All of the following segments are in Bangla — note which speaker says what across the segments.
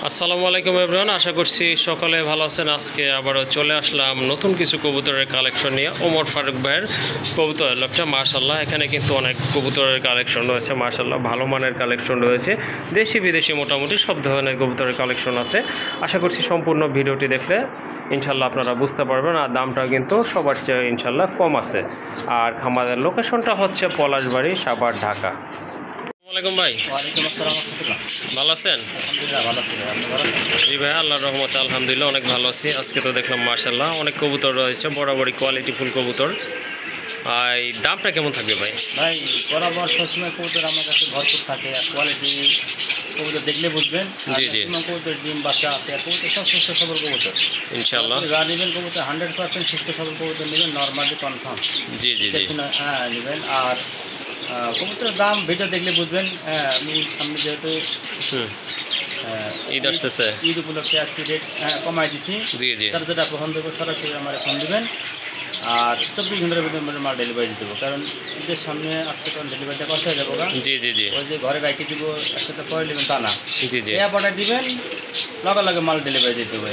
Speaker 1: আসসালামু আলাইকুম এভরিওয়ান, আশা করছি সকলে ভালো আছেন। আজকে আবারও চলে আসলাম নতুন কিছু কবুতরের কালেকশন নিয়ে। ওমর ফারুক ভাইয়ের কবুতরের লফটে মাশাআল্লাহ এখানে কিন্তু অনেক কবুতরের কালেকশন রয়েছে। মাশাআল্লাহ ভালো মানের কালেকশন রয়েছে, দেশি বিদেশি মোটামুটি সব ধরনের কবুতরের কালেকশন আছে। আশা করছি সম্পূর্ণ ভিডিওটি দেখলে ইনশাল্লাহ আপনারা বুঝতে পারবেন। আর দামটা কিন্তু সবার চেয়ে ইনশাল্লাহ কম আছে। আর খামারের লোকেশনটা হচ্ছে পলাশবাড়ি, সাভার, ঢাকা। আসসালামু আলাইকুম ভাই।
Speaker 2: ওয়ালাইকুম আসসালাম।
Speaker 1: ভালো আছেন?
Speaker 2: আলহামদুলিল্লাহ ভালো আছি ভাই। আপনি ভালো আছেন?
Speaker 1: জি ভাই, আল্লাহর রহমতে আলহামদুলিল্লাহ অনেক ভালো আছি। আজকে তো দেখলাম মাশাআল্লাহ অনেক কবুতর রয়েছে, বরাবরই কোয়ালিটিফুল কবুতর। আর এই দামটা কেমন থাকবে ভাই?
Speaker 2: ভাই বরাবর সবসময় কবুতর আমার কাছে ভরপুর থাকে। আর কোয়ালিটি কবুতর দেখলে বুঝবেন।
Speaker 1: জি জি,
Speaker 2: কবুতর ডিম বাচ্চা আছে, আর কবুতর সব সুস্থ সবল কবুতর
Speaker 1: ইনশাআল্লাহ।
Speaker 2: যা নেবেন কবুতর 100% সুস্থ সবল কবুতর নেবেন, নর্মালি কনফার্ম।
Speaker 1: জি জি জি,
Speaker 2: হ্যাঁ নেবেন। আর কবুতরের দাম ভিডিও দেখলে বুঝবেন। আমি সামনে যেহেতু
Speaker 1: ঈদ আসতেছে,
Speaker 2: ঈদ উপলক্ষে আজকে রেট কমাই দিছি।
Speaker 1: জি জি,
Speaker 2: তার যেটা পছন্দ করবো সরাসরি আমার ফোন দেবেন। আর 24 ঘন্টার ভিতরে মাল ডেলিভারি দিয়ে দেবো, কারণ ঈদের সামনে আসতে কারণ ডেলিভারিটা কষ্ট হয়ে যাবো।
Speaker 1: জি জি জি,
Speaker 2: ওই যে ঘরে রাখি দিব একসাথে পরে দেবেন তা না,
Speaker 1: জি জি,
Speaker 2: পাঠাই দিবেন, লগে লগে মাল ডেলিভারি দিতে হবে।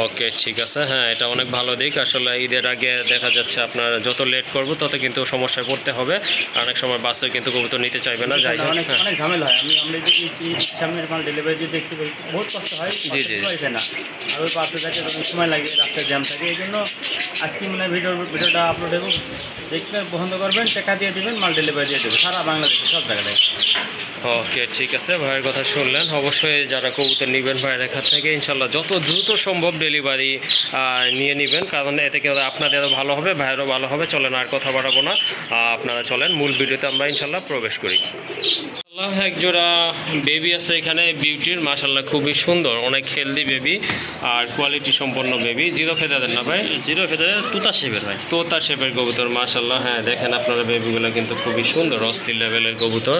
Speaker 1: ওকে ঠিক আছে। হ্যাঁ, এটা অনেক ভালো দিক। আসলে ঈদের আগে দেখা যাচ্ছে আপনার যত লেট করবো তত কিন্তু সমস্যায় পড়তে হবে। অনেক সময় বাসে কিন্তু কবুতর নিতে চাইবে না, যাই হোক।
Speaker 2: অনেক অনেক ঝামেলা হয়। আমরা যে সামনের মাল ডেলিভারি দিয়ে দেখছি বহুত কষ্ট হয়।
Speaker 1: জি জি,
Speaker 2: হয়েছে না, আর ওই পাশে যাতে অনেক সময় লাগে, রাস্তায় জ্যাম থাকে। এই জন্য আজকে মানে ভিডিওটা আপলোড দেবো, দেখতে পছন্দ করবেন, টাকা দিয়ে দেবেন, মাল ডেলিভারি দিয়ে দেবেন সারা বাংলাদেশে সব জায়গায়।
Speaker 1: ওকে ঠিক আছে, ভাইয়ের কথা শুনলেন। অবশ্যই যারা কবুতর নেবেন ভাইয়ের এখান থেকে ইনশাল্লাহ যত দ্রুত সম্ভব ডেলিভারি নিয়ে নেবেন, কারণ এতে কেউ আপনাদেরও ভালো হবে, ভাইয়েরও ভালো হবে। চলেন আর কথা বাড়াবো না, আপনারা চলেন মূল ভিডিওতে আমরা ইনশাল্লাহ প্রবেশ করি। এক জোড়া বেবি আছে এখানে বিউটির, মাশাআল্লাহ খুবই সুন্দর, অনেক হেলদি বেবি আর কোয়ালিটি সম্পন্ন বেবি। জিরো ফেদারের না ভাই?
Speaker 2: জিরো ফেদারের তোতা শেপের ভাই,
Speaker 1: তোতা শেপের কবুতর মাশাআল্লাহ। হ্যাঁ দেখেন আপনারা বেবিগুলো কিন্তু খুবই সুন্দর, অস্থির লেভেলের কবুতর।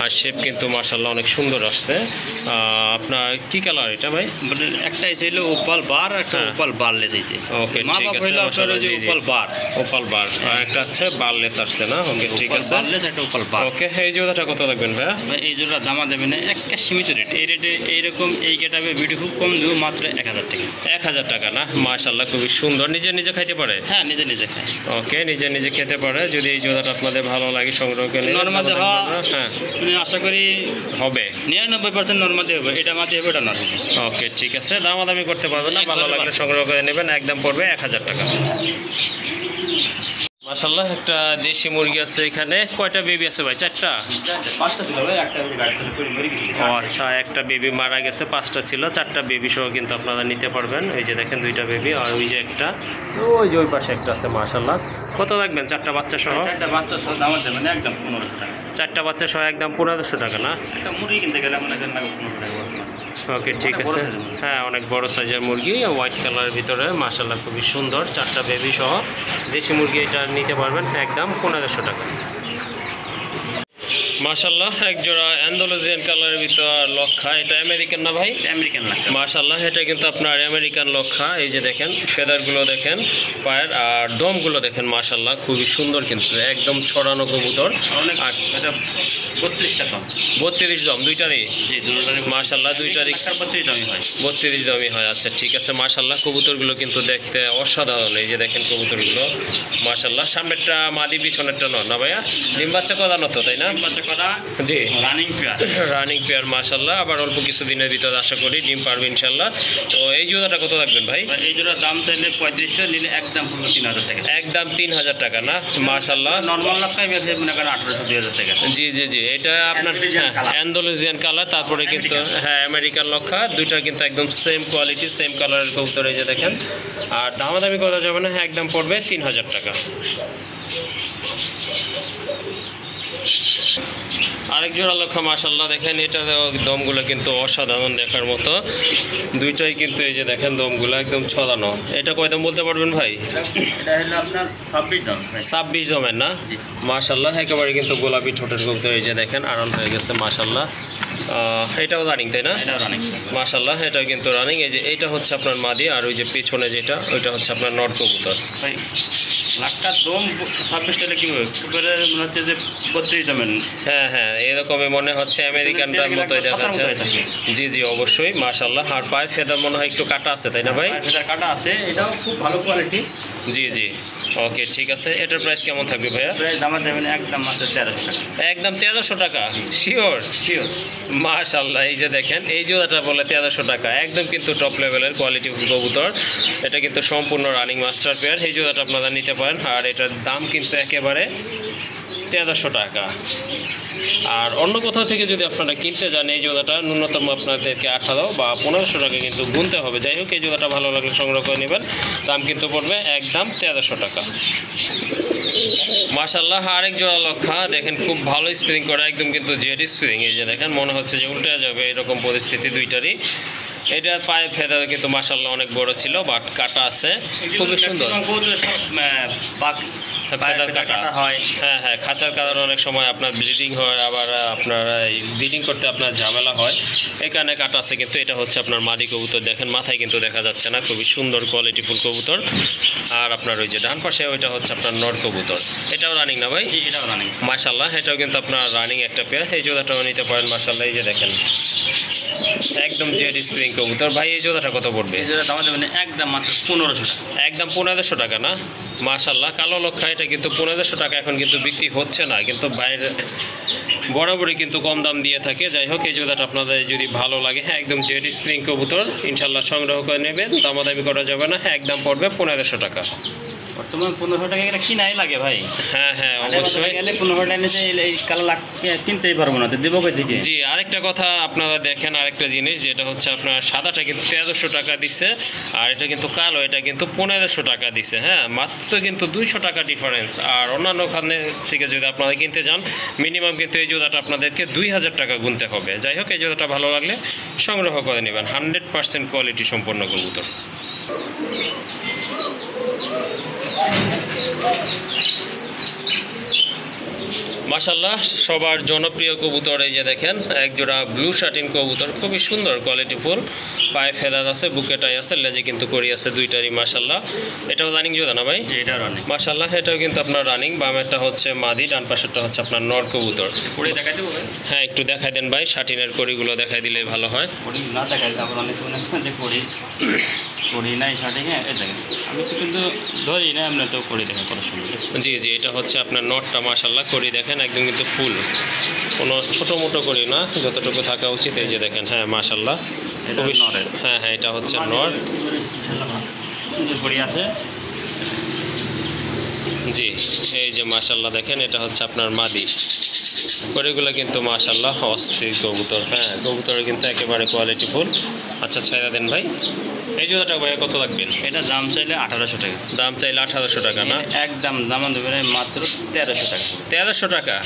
Speaker 1: আর শেপ কিন্তু মাশাআল্লাহ অনেক সুন্দর আসছে। আপনার কি কালার এটা ভাই?
Speaker 2: একটা ছিল ওপাল বার, একটা ওপাল বারলেস আছে।
Speaker 1: ওকে ঠিক আছে,
Speaker 2: ওপাল বার,
Speaker 1: ওপাল বার, আর একটা আছে বারলেস আসছে না? ওকে ঠিক আছে,
Speaker 2: বারলেস একটা ওপাল বার।
Speaker 1: ওকে, এই জোড়াটা কত লাগবেন ভাই?
Speaker 2: এই জোড়া দামা দেবেন একটা সীমিত রেট। এই রেটে এইরকম এই গেটাবে ভিডিও খুব কম দেবো, মাত্র 1000 টাকা।
Speaker 1: 1000 টাকা না? মাশাআল্লাহ খুবই সুন্দর। নিজে নিজে খাইতে পারে?
Speaker 2: হ্যাঁ নিজে নিজে খায়।
Speaker 1: ওকে, নিজে নিজে খেতে পারে। যদি এই জোড়াটা আপনাদের ভালো লাগে সংগ্রহ করে
Speaker 2: নর্মালি
Speaker 1: হ্যাঁ
Speaker 2: আশা করি
Speaker 1: হবে
Speaker 2: 99% নর্মালি হবে। এটা মাটি হবে, এটা নর্মালি।
Speaker 1: ওকে ঠিক আছে, দামাদামি করতে পারবেন না, ভালো লাগলে সংগ্রহ করে নেবেন। একদম পড়বে 1000 টাকা। মাশাআল্লাহ একটা দেশি মুরগি আছে এখানে। কয়টা বেবি আছে ভাই? 4টা?
Speaker 2: 5টা ছিল ভাই, একটা গাড়ি ছিল করে মরে গেছে।
Speaker 1: ও আচ্ছা, একটা বেবি মারা গেছে, 5টা ছিল। 4টা বেবি সহ কিন্তু আপনারা নিতে পারবেন। এই যে দেখেন 2টা বেবি, আর ওই যে একটা, ওই যে ওই পাশে একটা আছে। মাশাআল্লাহ কত রাখবেন 4টা বাচ্চা সহ?
Speaker 2: 4টা বাচ্চা সহ দাম দেবেন একদম 1500 টাকা।
Speaker 1: 4টা বাচ্চা সহ একদম 1500 টাকা না?
Speaker 2: একটা মুরগি কিনতে গেলে মনে করেন 1500 টাকা।
Speaker 1: ওকে ঠিক আছে। হ্যাঁ অনেক বড় সাইজের মুরগি, হোয়াইট কালারের ভিতরে, মাশাআল্লাহ খুবই সুন্দর। 4টা বেবি সহ দেশি মুরগি এটা নিতে পারবেন একদম 1500 টাকা। মাশাআল্লাহ এক জোড়া অ্যান্ডালুজিয়ান কালারের ভিতর লক্ষা, এটা আমেরিকান না ভাই?
Speaker 2: আমেরিকান লক্ষা
Speaker 1: মাশাআল্লাহ, এটা কিন্তু আপনার আমেরিকান লক্ষা। এই যে দেখেন ফেদারগুলো দেখেন, পায়ের আর দমগুলো দেখেন, মাশাআল্লাহ খুবই সুন্দর, কিন্তু একদম ছড়ানো কবুতর।
Speaker 2: অনেক। আর এটা 32 টাকা,
Speaker 1: 32 দম দুইটারই?
Speaker 2: জি দুটোরই
Speaker 1: মাশাআল্লাহ, দুইটারই
Speaker 2: 32 দামই হয়।
Speaker 1: 32 দামই হয়। আচ্ছা ঠিক আছে, মাশাআল্লাহ কবুতরগুলো কিন্তু দেখতে অসাধারণ। এই যে দেখেন কবুতরগুলো মাশাআল্লাহ, সামনেরটা মাদি, পিছনেরটা নর না ভাইয়া? ডিম বাচ্চা করানো তো, তাই না?
Speaker 2: বাচ্চা করা,
Speaker 1: জি
Speaker 2: রানিং পেয়ার।
Speaker 1: রানিং পেয়ার মাশাআল্লাহ। আবার অল্প কিছুদিনের ভিতরে আশা করি ডিম পারবে ইনশাআল্লাহ। তো এই জোড়াটা কত রাখবেন ভাই?
Speaker 2: এই জোড়ার দাম চাইলে 3500, নিলে একদম 3000 টাকা।
Speaker 1: একদম 3000 টাকা না? মাশাআল্লাহ
Speaker 2: নর্মাল লক্ষায় বেশি মনে করেন 1800-2000 টাকা।
Speaker 1: জি জি জি, এটা আপনার অ্যান্ডালুজিয়ান কালার, তারপরে কিন্তু হ্যাঁ আমেরিকান লক্ষা, দুইটা কিন্তু একদম সেম কোয়ালিটি, সেম কালারের কবুতর। এই যে দেখেন, আর দামাদামি করা যাবে না, একদম পড়বে 3000 টাকা। আরেক জোড়া লক্ষ্য মাশাআল্লাহ দেখেন, এটা দমগুলো কিন্তু অসাধারণ দেখার মতো, দুইটাই কিন্তু এই যে দেখেন দমগুলো একদম ছড়ানো। এটা কয় দাম বলতে পারবেন ভাই?
Speaker 2: এটা হলো আপনার 26 দাম।
Speaker 1: 26 দমের না? মাশাআল্লাহ একেবারে কিন্তু গোলাপি ঠোঁটের কবুতর। এই যে দেখেন আড়াল হয়ে গেছে মাশাআল্লাহ, এটাও রানিং তাই না?
Speaker 2: এটাও রানিং।
Speaker 1: মাশাল্লাহ, এটাও কিন্তু রানিং। এই যে এইটা হচ্ছে আপনার মাদি, আর ওই যে পিছনে যেটা ওইটা হচ্ছে আপনার নর কবুতর।
Speaker 2: ভাই লাখটা দম 26 টাকা কি হবে, মনে হচ্ছে যে 32 দামের।
Speaker 1: হ্যাঁ হ্যাঁ, এরকমই মনে হচ্ছে, আমেরিকানটার মতোই দেখাচ্ছে। জি জি অবশ্যই মাশাল্লাহ। আর পায়ে ফেদার মনে হয় একটু কাটা আছে তাই না ভাই?
Speaker 2: কাটা আছে, এটাও খুব ভালো কোয়ালিটি।
Speaker 1: জি জি ওকে ঠিক আছে। এটার প্রাইস কেমন থাকবে ভাইয়া?
Speaker 2: প্রাইস দামা দেবেন একদম মাত্র 1300 টাকা।
Speaker 1: একদম 1300 টাকা শিওর?
Speaker 2: শিওর।
Speaker 1: মাশাল্লাহ, এই যে দেখেন এই জোড়াটা বলে 1300 টাকা, একদম কিন্তু টপ লেভেলের কোয়ালিটি কবুতর। এটা কিন্তু সম্পূর্ণ রানিং মাস্টার পেয়ার। এই জোড়াটা আপনারা নিতে পারেন, আর এটার দাম কিন্তু একেবারে 1300 টাকা। আর অন্য কোথাও থেকে যদি আপনারা কিনতে যান এই জোড়াটা ন্যূনতম আপনাদেরকে 18 বা 1500 টাকা কিন্তু গুনতে হবে। যাই হোক, এই জোড়াটা ভালো লাগলে সংগ্রহ করে নেবেন, দাম কিন্তু পড়বে একদম 1300 টাকা। মাশাল্লাহ, আরেক জোড়া লক্ষা দেখেন, খুব ভালো স্প্রিং করে, একদম কিন্তু জেড স্প্রিং। এই যে দেখেন মনে হচ্ছে যে উল্টে যাবে এরকম পরিস্থিতি দুইটারই। এটার পায়ে ফেদা কিন্তু মাশাল্লাহ অনেক বড় ছিল, বাট কাটা আছে, খুবই সুন্দর। কাটা হয়, হ্যাঁ হ্যাঁ, খাঁচার কারণে অনেক সময় আপনার ব্লিডিং হয়, আবার আপনার এই ব্লিডিং করতে আপনার ঝামেলা হয়, এই কারণে কাটা আছে। কিন্তু এটা হচ্ছে আপনার মাদি কবুতর, দেখেন মাথায় কিন্তু দেখা যাচ্ছে না, খুবই সুন্দর কোয়ালিটিফুল কবুতর। আর আপনার ওই যে ডান পাশে ওইটা হচ্ছে আপনার নর কবুতর, এটাও রানিং না ভাই?
Speaker 2: এটাও রানিং
Speaker 1: মাশাল্লাহ, এটাও কিন্তু আপনার রানিং একটা পেয়ার। এই জোড়াটাও নিতে পারেন মাশাল্লাহ। এই যে দেখেন একদম জেড স্প্রিং কবুতর। ভাই এই জোড়াটা কত পড়বে?
Speaker 2: এই জোড়া দাম দেবেন একদম মাত্র 1500 টাকা।
Speaker 1: একদম 1500 টাকা না? মাশাল্লাহ, কালো লক্ষা এটা কিন্তু 1500 টাকা এখন কিন্তু বিক্রি হচ্ছে না, কিন্তু বাইরে বরাবরই কিন্তু কম দাম দিয়ে থাকে। যাই হোক, এই জোড়াটা আপনাদের যদি ভালো লাগে, হ্যাঁ একদম জেড স্প্রিং কবুতর, ইনশাল্লাহ সংগ্রহ করে নেবেন, দামাদামি করা যাবে না, একদম পড়বে 1500 টাকা।
Speaker 2: বর্তমান 1500 টাকা এটা কিনাই লাগে ভাই।
Speaker 1: হ্যাঁ হ্যাঁ অবশ্যই।
Speaker 2: 1500 টাকা নিচে এই কালার কিনতেই পারবো না, তো দেবো কই থেকে?
Speaker 1: জি, আরেকটা কথা আপনারা দেখেন, আরেকটা জিনিস যেটা হচ্ছে আপনার সাদাটা কিন্তু 1300 টাকা দিচ্ছে, আর এটা কিন্তু কালো, এটা কিন্তু 1500 টাকা দিচ্ছে। হ্যাঁ, মাত্র কিন্তু 200 টাকা ডিফারেন্স। আর অন্যান্য ওখানে থেকে যদি আপনারা কিনতে যান, মিনিমাম কিন্তু এই জোড়াটা আপনাদেরকে 2000 টাকা গুনতে হবে। যাই হোক, এই জোড়াটা ভালো লাগলে সংগ্রহ করে নেবেন, 100% কোয়ালিটি সম্পন্ন কবুতর। মাশাল্লাহ, সবার জনপ্রিয় কবুতর এই যে দেখেন একজোড়া ব্লু শার্টিন কবুতর, খুবই সুন্দর কোয়ালিটিফুল, পায়ে ফেদার আছে, বুকেটাই আছে, লেজে কিন্তু করি আছে দুইটারই মাশাল্লাহ। এটাও রানিং জোড়া না ভাই?
Speaker 2: এটা রানিং
Speaker 1: মাশাল্লাহ, এটাও কিন্তু আপনার রানিং। বামেরটা হচ্ছে মাদি, ডান পাশেরটা হচ্ছে আপনার নর কবুতর।
Speaker 2: করে দেখাই দেবো ভাই?
Speaker 1: হ্যাঁ একটু দেখাই দেন ভাই, শার্টিনের কড়িগুলো দেখাই দিলেই ভালো হয়।
Speaker 2: করি না দেখাই, আবার অনেক যে করি নাই শার্টিংয়ে, এই দেখেন আমি তো কিন্তু ধরি না, আমরা তো করি দেখেন কত সুন্দর।
Speaker 1: জি জি, এটা হচ্ছে আপনার নটটা মাশাল্লাহ, করি দেখেন একদম কিন্তু ফুল, কোনো ছোটো মোটো করি না, যতটুকু থাকা উচিত। এই যে দেখেন, হ্যাঁ মাশাল্লাহ, খুবই
Speaker 2: নরের।
Speaker 1: হ্যাঁ হ্যাঁ, এটা হচ্ছে নর।
Speaker 2: সুন্দর করি আছে।
Speaker 1: জি, এই যে মাশাল্লাহ দেখেন, এটা হচ্ছে আপনার মাদি। কড়িগুলো কিন্তু মাশাল্লাহ অস্থির কবুতর। হ্যাঁ, কবুতরের কিন্তু একেবারে কোয়ালিটিফুল। আচ্ছা ছাইরা দেন ভাই। এই জোড়াটা ভাইয়া কত লাগবেন?
Speaker 2: এটা দাম চাইলে 1800 টাকা।
Speaker 1: দাম চাইলে 1800 টাকা না?
Speaker 2: একদম দাম দেবেন মাত্র 1300 টাকা।
Speaker 1: 1300 টাকা?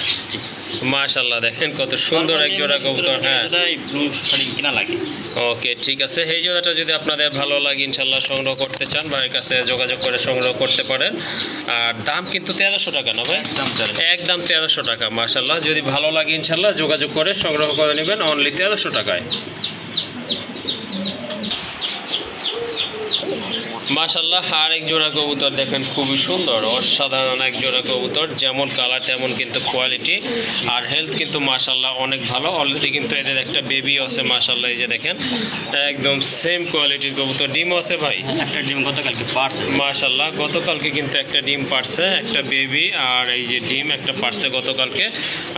Speaker 1: মাশাল্লাহ দেখেন কত সুন্দর এক জোড়া কবুতর। হ্যাঁ,
Speaker 2: ব্লু শাড়ি কিনা লাগে।
Speaker 1: ওকে ঠিক আছে, এই জোড়াটা যদি আপনাদের ভালো লাগে ইনশাল্লাহ সংগ্রহ করতে চান, ভাইয়ের কাছে যোগাযোগ করে সংগ্রহ করতে পারেন। আর দাম কিন্তু 1300 টাকা না ভাই? একদম 1300 টাকা। মাশাল্লাহ, যদি ভালো লাগে ইনশাল্লাহ যোগাযোগ করে সংগ্রহ করে নেবেন অনলি 1300 টাকায়। মাশাল্লাহ, আর এক জোড়া কবুতর দেখেন, খুবই সুন্দর, অসাধারণ এক জোড়া কবুতর, যেমন কালার তেমন কিন্তু কোয়ালিটি, আর হেলথ কিন্তু মাশাল্লাহ অনেক ভালো। অলরেডি কিন্তু এদের একটা বেবি আছে মাশাল্লাহ, এই যে দেখেন একদম সেম কোয়ালিটির কবুতর। ডিমও আছে ভাই?
Speaker 2: একটা ডিম গতকালকে পারছে
Speaker 1: মাশাল্লাহ, গতকালকে কিন্তু একটা ডিম পারছে, একটা বেবি, আর এই যে ডিম একটা পারছে গতকালকে।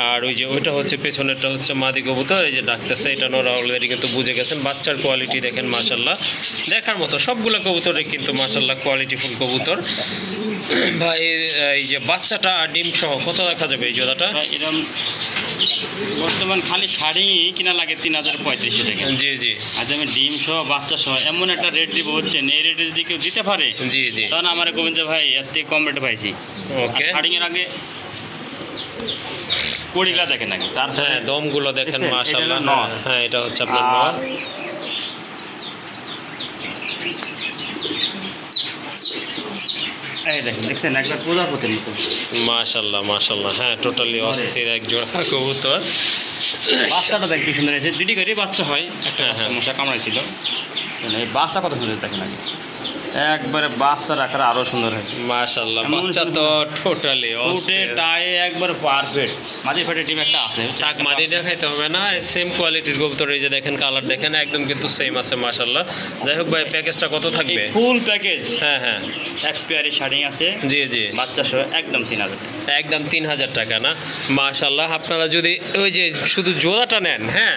Speaker 1: আর ওই যে ওইটা হচ্ছে পেছনেরটা হচ্ছে মাদি কবুতর, এই যে ডাকতেছে, এটা নোরা অলরেডি কিন্তু বুঝে গেছেন। বাচ্চার কোয়ালিটি দেখেন মাশাল্লাহ দেখার মতো, সবগুলো কবুতরে কিন্তু মাশাল্লাহ কোয়ালিটিফুল কবুতর। ভাই এই যে বাচ্চাটা আর ডিম সহ কত দেখা যাবে এই জোড়াটা?
Speaker 2: এরকম বর্তমান খালি শাড়ি কিনা লাগে 3035 টাকা।
Speaker 1: জি জি।
Speaker 2: আজ আমি ডিম সহ বাচ্চা সহ এমন একটা রেট দিব হচ্ছেন, এই রেটে যদি কেউ দিতে পারে
Speaker 1: জি জি,
Speaker 2: তখন আমার কবেন যে ভাই এর থেকে কম রেটে পাইছি।
Speaker 1: ওকে,
Speaker 2: শাড়িংয়ের আগে কড়িগুলা দেখেন আগে, তারপরে
Speaker 1: হ্যাঁ দমগুলো দেখেন
Speaker 2: দেখছেন?
Speaker 1: মাশাল্লাহ।
Speaker 2: এটা হলো নর।
Speaker 1: হ্যাঁ, এটা হচ্ছে আপনার নর।
Speaker 2: এই দেখেন, দেখছেন একবার প্রজাপতির মতো।
Speaker 1: মাশাল্লাহ মাশাল্লাহ, হ্যাঁ টোটালি অস্থির এক জোড়া কবুতর।
Speaker 2: বাচ্চাটা দেখ কি সুন্দর হয়েছে, দুটি করে বাচ্চা হয়, একটা
Speaker 1: হ্যাঁ, হ্যাঁ।
Speaker 2: মশা কামড়াইছিল, এই বাচ্চা কত সুন্দর দেখেন আগে, একবারে বাচ্চা রাখার আরও সুন্দর হয়েছে,
Speaker 1: মাশাআল্লাহ
Speaker 2: এমন
Speaker 1: বাচ্চা তো টোটালি
Speaker 2: ফুটে টায়ে একবার পারফেক্ট, মাঝে ফেটে টিম একটা আছে,
Speaker 1: তাক মাদি দেখাইতে হবে না, সেম কোয়ালিটির কবুতর। এই যে দেখেন কালার দেখেন একদম কিন্তু সেম আছে মাশাআল্লাহ। যাই হোক ভাই প্যাকেজটা কত থাকবে?
Speaker 2: ফুল প্যাকেজ,
Speaker 1: হ্যাঁ হ্যাঁ
Speaker 2: এক পেয়ারি শাড়ি আছে,
Speaker 1: জি জি
Speaker 2: বাচ্চা সহ একদম 3000।
Speaker 1: একদম 3000 টাকা না? মাশাআল্লাহ। আপনারা যদি ওই যে শুধু জোড়াটা নেন, হ্যাঁ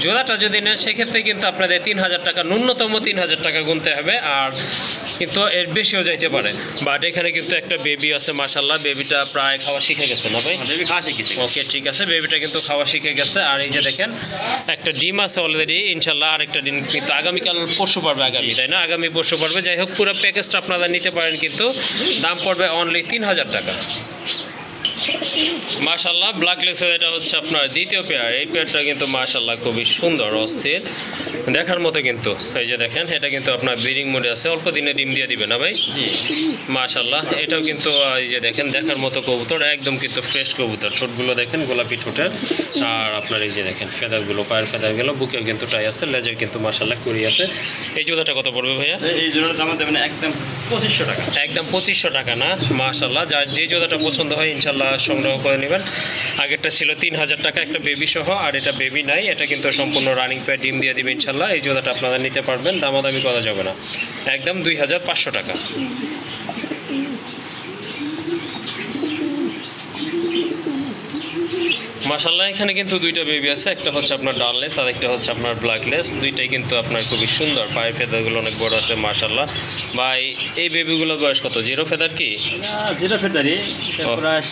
Speaker 1: জোড়াটা যদি নেন সেক্ষেত্রে কিন্তু আপনাদের 3000 টাকা, ন্যূনতম 3000 টাকা গুনতে হবে, আর কিন্তু এর বেশিও যাইতে পারে। বাট এখানে কিন্তু একটা বেবি আছে মাশাআল্লাহ, বেবিটা প্রায় খাওয়া শিখে গেছে না ভাই?
Speaker 2: বেবি খাওয়া শিখেছে।
Speaker 1: ওকে ঠিক আছে, বেবিটা কিন্তু খাওয়া শিখে গেছে। আর এই যে দেখেন একটা ডিম আছে অলরেডি, ইনশাল্লাহ আরেকটা ডিম কিন্তু আগামীকাল পরশু পারবে, আগামী তাই না? আগামী পরশু পারবে। যাই হোক পুরো প্যাকেজটা আপনারা নিতে পারেন, কিন্তু দাম পড়বে অনলি 3000 টাকা। মাশাআল্লাহ ব্ল্যাক লেসের এটা হচ্ছে আপনার দ্বিতীয় পেয়ার। এই পেয়ারটা কিন্তু মাশাআল্লাহ খুবই সুন্দর, অস্থির দেখার মতো। কিন্তু এই যে দেখেন এটা কিন্তু আপনার ব্রিডিং মোডে আছে, অল্প দিনে ডিম দিয়ে দিবে না ভাই? মাশাআল্লাহ এটাও কিন্তু এই যে দেখেন দেখার মতো কবুতর, একদম কিন্তু ফ্রেশ কবুতর। ঠোঁটগুলো দেখেন গোলাপি ঠোঁটের, আর আপনার এই যে দেখেন ফেদারগুলো, পায়ের ফেদারগুলো, বুকেও কিন্তু টাই আছে, লেজের কিন্তু মাশাআল্লাহ কুড়ি আছে। এই জোড়াটা কত পড়বে ভাইয়া?
Speaker 2: এই জোড়ার দাম দেবেন একদম 2500 টাকা।
Speaker 1: একদম 2500 টাকা না? মাশাআল্লাহ যার যে জোড়াটা পছন্দ হয় ইনশাল্লাহ সংগ্রহ করে নেবেন। আগেরটা ছিল 3000 টাকা একটা বেবি সহ, আর এটা বেবি নাই, এটা কিন্তু সম্পূর্ণ রানিং পেয়ার, ডিম দিয়ে দিবে ইনশাল্লাহ। এই জোড়াটা আপনারা নিতে পারবেন, দামাদামি করা যাবে না, একদম 2500 টাকা। মাশাআল্লাহ এখানে কিন্তু দুইটা বেবি আছে, একটা হচ্ছে আপনার ডানলেস আর একটা হচ্ছে আপনার ব্ল্যাকলেস। দুইটাই কিন্তু আপনার খুবই সুন্দর, পায়ের ফেদারগুলো অনেক বড় আছে মাশাআল্লাহ। ভাই এই বেবিগুলোর বয়স কত? জিরো ফেদার কি?
Speaker 2: জিরো ফেদারি, প্রায়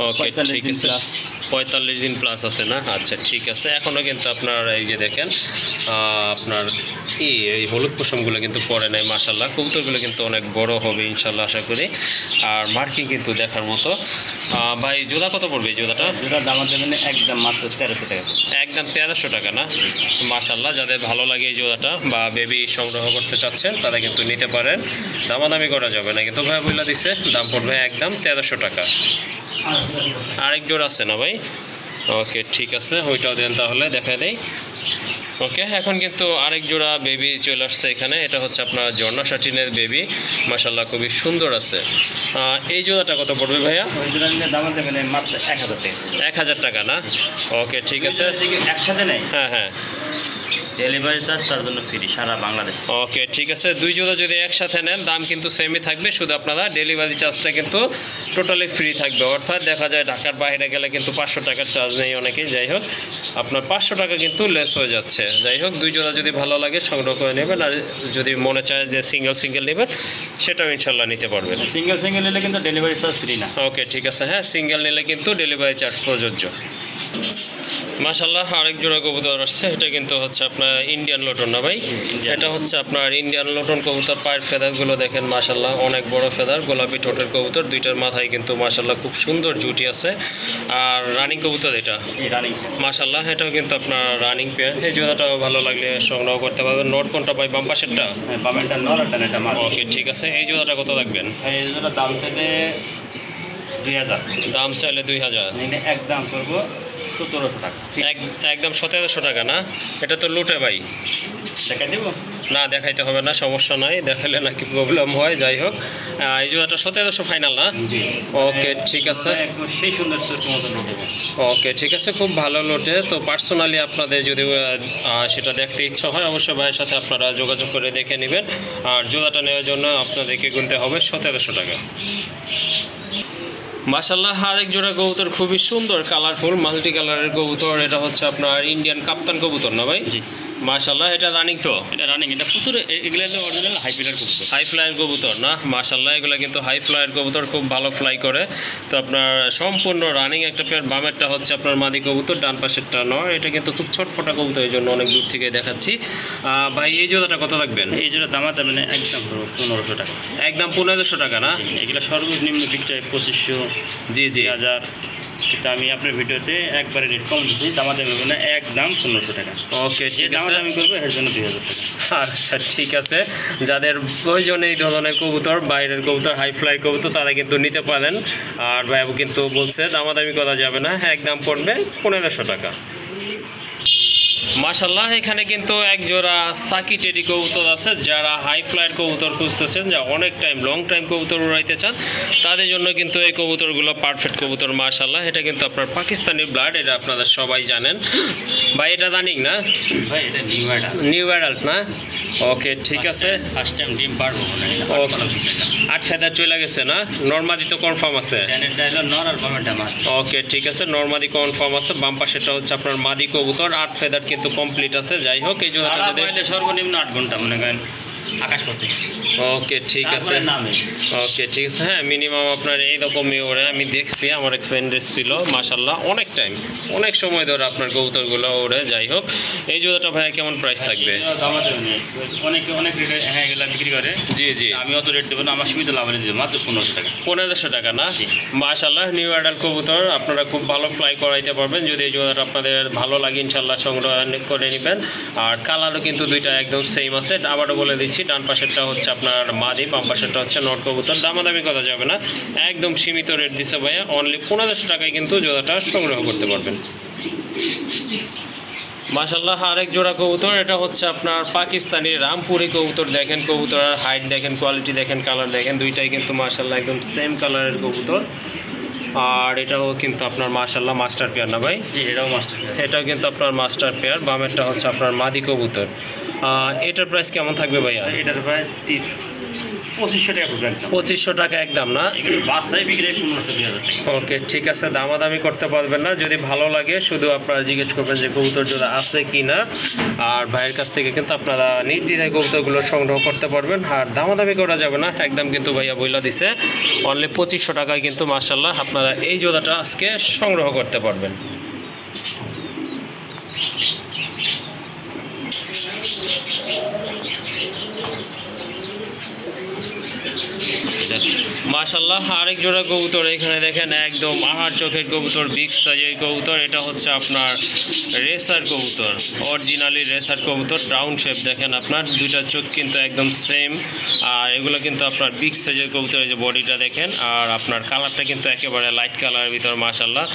Speaker 1: ওকে
Speaker 2: 45
Speaker 1: ঠিক
Speaker 2: দিন
Speaker 1: আছে,
Speaker 2: plus।
Speaker 1: 45 দিন প্লাস আছে না? আচ্ছা ঠিক আছে। এখনও কিন্তু আপনার এই যে দেখেন আপনার এই হলুদ পশমগুলো কিন্তু পরে নাই মাশাআল্লাহ। কবুতরগুলো কিন্তু অনেক বড় হবে ইনশাল্লাহ আশা করি, আর মার্কিং কিন্তু দেখার মতো। ভাই জোড়া কত পড়বে এই জোড়াটা?
Speaker 2: জোড়ার দাম দেবেন একদম মাত্র 1300 টাকা।
Speaker 1: একদম 1300 টাকা না? মাশাআল্লাহ যাদের ভালো লাগে এই জোড়াটা বা বেবি সংগ্রহ করতে চাচ্ছেন তারা কিন্তু নিতে পারেন, দামাদামি করা যাবে না কিন্তু। ভাই বইলা দিছে দাম পড়বে একদম 1300 টাকা। আরেক জোড়া আছে না ভাই? ওকে ঠিক আছে, ওইটাও দেন তাহলে, দেখা দেয়। ওকে এখন কিন্তু আরেক জোড়া বেবি চলে আসছে এখানে, এটা হচ্ছে আপনার ঝর্ণা শাটিনের বেবি মাশাআল্লাহ খুবই সুন্দর আছে। এই জোড়াটা কত পড়বে ভাইয়া?
Speaker 2: ওই জোড়ার দাম দেবেন মাত্র 1000 টাকা।
Speaker 1: 1000 টাকা না? ওকে ঠিক আছে।
Speaker 2: একসাথে নেই,
Speaker 1: হ্যাঁ হ্যাঁ
Speaker 2: ডেলিভারি চার্জ তার জন্য ফ্রি সারা বাংলাদেশ।
Speaker 1: ওকে ঠিক আছে, দুই জোড়া যদি একসাথে নেন দাম কিন্তু সেমই থাকবে, শুধু আপনারা ডেলিভারি চার্জটা কিন্তু টোটালি ফ্রি থাকবে। অর্থাৎ দেখা যায় ঢাকার বাইরে গেলে কিন্তু 500 টাকার চার্জ নেই অনেকেই। যাই হোক আপনার 500 টাকা কিন্তু লেস হয়ে যাচ্ছে। যাই হোক দুই জোড়া যদি ভালো লাগে সংগ্রহ করে নেবেন, আর যদি মনে চায় যে সিঙ্গেল নেবেন সেটাও ইনশাল্লাহ নিতে পারবেন।
Speaker 2: সিঙ্গেল নিলে কিন্তু ডেলিভারি চার্জ ফ্রি না।
Speaker 1: ওকে ঠিক আছে, হ্যাঁ সিঙ্গেল নিলে কিন্তু ডেলিভারি চার্জ প্রযোজ্য। মাশাআল্লাহ আরেক জোড়া কবুতর আসছে, এটা কিন্তু হচ্ছে আপনার ইন্ডিয়ান লোটন না ভাই? এটা হচ্ছে আপনার ইন্ডিয়ান লোটন কবুতর। পায়ের ফেদারগুলো দেখেন মাশাআল্লাহ অনেক বড় ফেদার, গোলাপি ঠোঁটের কবুতর, দুইটার মাথায় কিন্তু মাশাআল্লাহ খুব সুন্দর জুটি আছে। আর রানিং কবুতর এটা মাশাআল্লাহ, এটাও কিন্তু আপনার রানিং পেয়ার। এই জোড়াটাও ভালো লাগলে সংগ্রহ করতে পারবেন। নোট কোনটা ভাই? বাম পাশেরটা?
Speaker 2: বামেরটা নর আর ডানেরটা মাছ।
Speaker 1: ওকে ঠিক আছে, এই জোড়াটা কত রাখবেন?
Speaker 2: এই জোড়ার দাম পেলে 2000,
Speaker 1: দাম চাইলে 2000,
Speaker 2: একদম করবো 1700 টাকা।
Speaker 1: একদম 1700 টাকা না? এটা তো লুটে ভাই,
Speaker 2: দেখা দেবো
Speaker 1: না দেখাইতে হবে না, সমস্যা নাই, দেখালে নাকি প্রবলেম হয়। যাই হোক এই জোড়াটা 1700 ফাইনাল না? ওকে ঠিক আছে,
Speaker 2: সেই সুন্দর মতো লোটে।
Speaker 1: ওকে ঠিক আছে, খুব ভালো লোটে। তো পার্সোনালি আপনাদের যদি সেটা দেখতে ইচ্ছা হয় অবশ্যই ভাইয়ের সাথে আপনারা যোগাযোগ করে দেখে নেবেন। আর জোড়াটা নেওয়ার জন্য আপনাদেরকে গুনতে হবে 1700 টাকা। মাশাআল্লাহ আরেক জোড়া কবুতর খুবই সুন্দর, কালারফুল মাল্টি কালারের কবুতর। এটা হচ্ছে আপনার ইন্ডিয়ান কাপ্তান কবুতর না ভাই?
Speaker 2: জি
Speaker 1: মাশাআল্লাহ এটা রানিং তো?
Speaker 2: এটা রানিং, এটা প্রচুর, এগুলো অরিজিনাল হাই ফ্লায়ার কবুতর।
Speaker 1: হাই ফ্লায়ার কবুতর না? মাশাআল্লাহ এগুলো কিন্তু হাই ফ্লায়ার কবুতর, খুব ভালো ফ্লাই করে। তো আপনার সম্পূর্ণ রানিং একটা পেয়ার। বামেরটা হচ্ছে আপনার মাদি কবুতর, ডান পাশেরটা নয়। এটা কিন্তু খুব ছটফটা কবুতর, এই জন্য অনেক দূর থেকে দেখাচ্ছি। ভাই এই জোড়াটা কত রাখবেন?
Speaker 2: এই জোড়া দাম দেবেন একদম 1500 টাকা।
Speaker 1: একদম 1500 টাকা না?
Speaker 2: এগুলো সর্বনিম্ন বিক্রয় 2500,
Speaker 1: জি জি
Speaker 2: 1000। কিন্তু আমি আপনার ভিডিওতে একবারে রেট কম দিচ্ছি, দামাদামি হবে না, একদম 1500 টাকা।
Speaker 1: ওকে
Speaker 2: যে
Speaker 1: ঠিক আছে।
Speaker 2: দামাদামি করবো এর জন্য 2000 টাকা।
Speaker 1: আচ্ছা ঠিক আছে, যাদের প্রয়োজন এই ধরনের কবুতর, বাইরের কবুতর, হাই ফ্লাই কবুতর, তারা কিন্তু নিতে পারেন। আর ভাইয়া কিন্তু বলছে দামাদামি করা যাবে না, একদম পড়বে 1500 টাকা। মাশাল্লাহ, এখানে কিন্তু এক জোড়া সাকি টেডি কবুতর আছে। যারা হাই ফ্লাইয়ের কবুতর খুঁজতেছেন, যা অনেক টাইম লং টাইম কবুতর উড়াইতে চান, তাদের জন্য কিন্তু এই কবুতরগুলো পারফেক্ট কবুতর। মাশাল্লাহ, এটা কিন্তু আপনার পাকিস্তানি ব্লাড, এটা আপনারা সবাই জানেন। ভাই এটা রানিং না?
Speaker 2: ভাই এটা
Speaker 1: নিউ অ্যাডাল্ট না? ওকে ঠিক আছে।
Speaker 2: ফার্স্ট টাইম ডিম পারবো না,
Speaker 1: আট ফেদার চলে গেছে না? নর্মাদি তো কনফার্ম আছে?
Speaker 2: নর আর বামেরটা মাদি।
Speaker 1: ওকে ঠিক আছে, নর্মাদি কনফার্ম আছে। বাম্পা সেটা হচ্ছে আপনার মাদি কবুতর, 8 ফেদার কিন্তু কমপ্লিট আছে। যাই হোক, এই জোড়াটা যদি
Speaker 2: সর্বনিম্ন 8 ঘন্টা মনে করেন আকাশপথে।
Speaker 1: ওকে ঠিক আছে, ওকে ঠিক আছে। হ্যাঁ, মিনিমাম আপনার এইরকমই ওরে আমি দেখছি, আমার এক ফ্রেন্ডের ছিল। মাশাল্লাহ, অনেক টাইম, অনেক সময় ধরে আপনার কবুতরগুলো ওরে। যাই হোক, এই জোড়াটা ভাইয়া কেমন প্রাইস থাকবে?
Speaker 2: অনেক রেটে হ্যাঁ এগুলো বিক্রি করে।
Speaker 1: জি জি,
Speaker 2: আমি অত রেট দেবো না, আমার সুবিধা লাভ দেবো মাত্র 1500 টাকা।
Speaker 1: 1500 টাকা না? মাশাল্লাহ, নিউ অ্যাডাল্ট কবুতর, আপনারা খুব ভালো ফ্লাই করাইতে পারবেন। যদি এই জোড়াটা আপনাদের ভালো লাগে, ইনশাল্লাহ সংগ্রহ করে নেবেন। আর কালারও কিন্তু দুইটা একদম সেম আছে। আবারও বলে দিচ্ছি, ডান পাশেরটা হচ্ছে আপনার মাদি, বাম পাশেরটা হচ্ছে নট কবুতর। দামাদামি করা যাবে না, একদম সীমিত রেট দিচ্ছে ভাইয়া। অনলি 1500 টাকায় কিন্তু জোড়াটা সংগ্রহ করতে পারবেন। মাশাল্লাহ, আরেক জোড়া কবুতর, এটা হচ্ছে আপনার পাকিস্তানি রামপুরি কবুতর। দেখেন কবুতরের হাইট দেখেন, কোয়ালিটি দেখেন, কালার দেখেন, দুইটাই কিন্তু মাশাল্লাহ একদম সেম কালারের কবুতর। আর এটাও কিন্তু আপনার মাশাল্লাহ মাস্টার পেয়ার না ভাই?
Speaker 2: এটাও মাস্টার,
Speaker 1: এটাও কিন্তু আপনার মাস্টার পেয়ার। বামেরটা হচ্ছে আপনার মাদি কবুতর। এটার প্রাইস কেমন থাকবে ভাইয়া?
Speaker 2: এটার প্রাইস 2500 টাকা পড়বে একদম।
Speaker 1: 2500 টাকা একদম না?
Speaker 2: এগুলো বাসায় বিক্রি 1500 টাকা।
Speaker 1: ওকে ঠিক আছে, দামাদামি করতে পারবেন না। যদি ভালো লাগে শুধু আপনারা জিজ্ঞেস করবেন যে কবুতর জোড়া আছে কি না। আর ভাইয়ের কাছ থেকে কিন্তু আপনারা নির্দ্বিধায় কবুতরগুলো সংগ্রহ করতে পারবেন। আর দামাদামি করা যাবে না, একদম কিন্তু ভাইয়া বইলা দিছে। অনলি 2500 টাকায় কিন্তু মাশাল্লাহ আপনারা এই জোড়াটা আজকে সংগ্রহ করতে পারবেন। মাশাল্লাহ, আরেক জোড়া কবুতর এখানে দেখেন, একদম আহার চোখের কবুতর, বিগ সাইজের কবুতর। এটা হচ্ছে আপনার রেসার কবুতর, অরিজিনালি রেসার কবুতর। রাউন্ড শেপ দেখেন, আপনার দুইটা চোখ কিন্তু একদম সেম। আর এগুলো কিন্তু আপনার বিগ সাইজের কবুতরের যে বডিটা দেখেন, আর আপনার কালারটা কিন্তু একেবারে লাইট কালারের ভিতর। মাশাল্লাহ,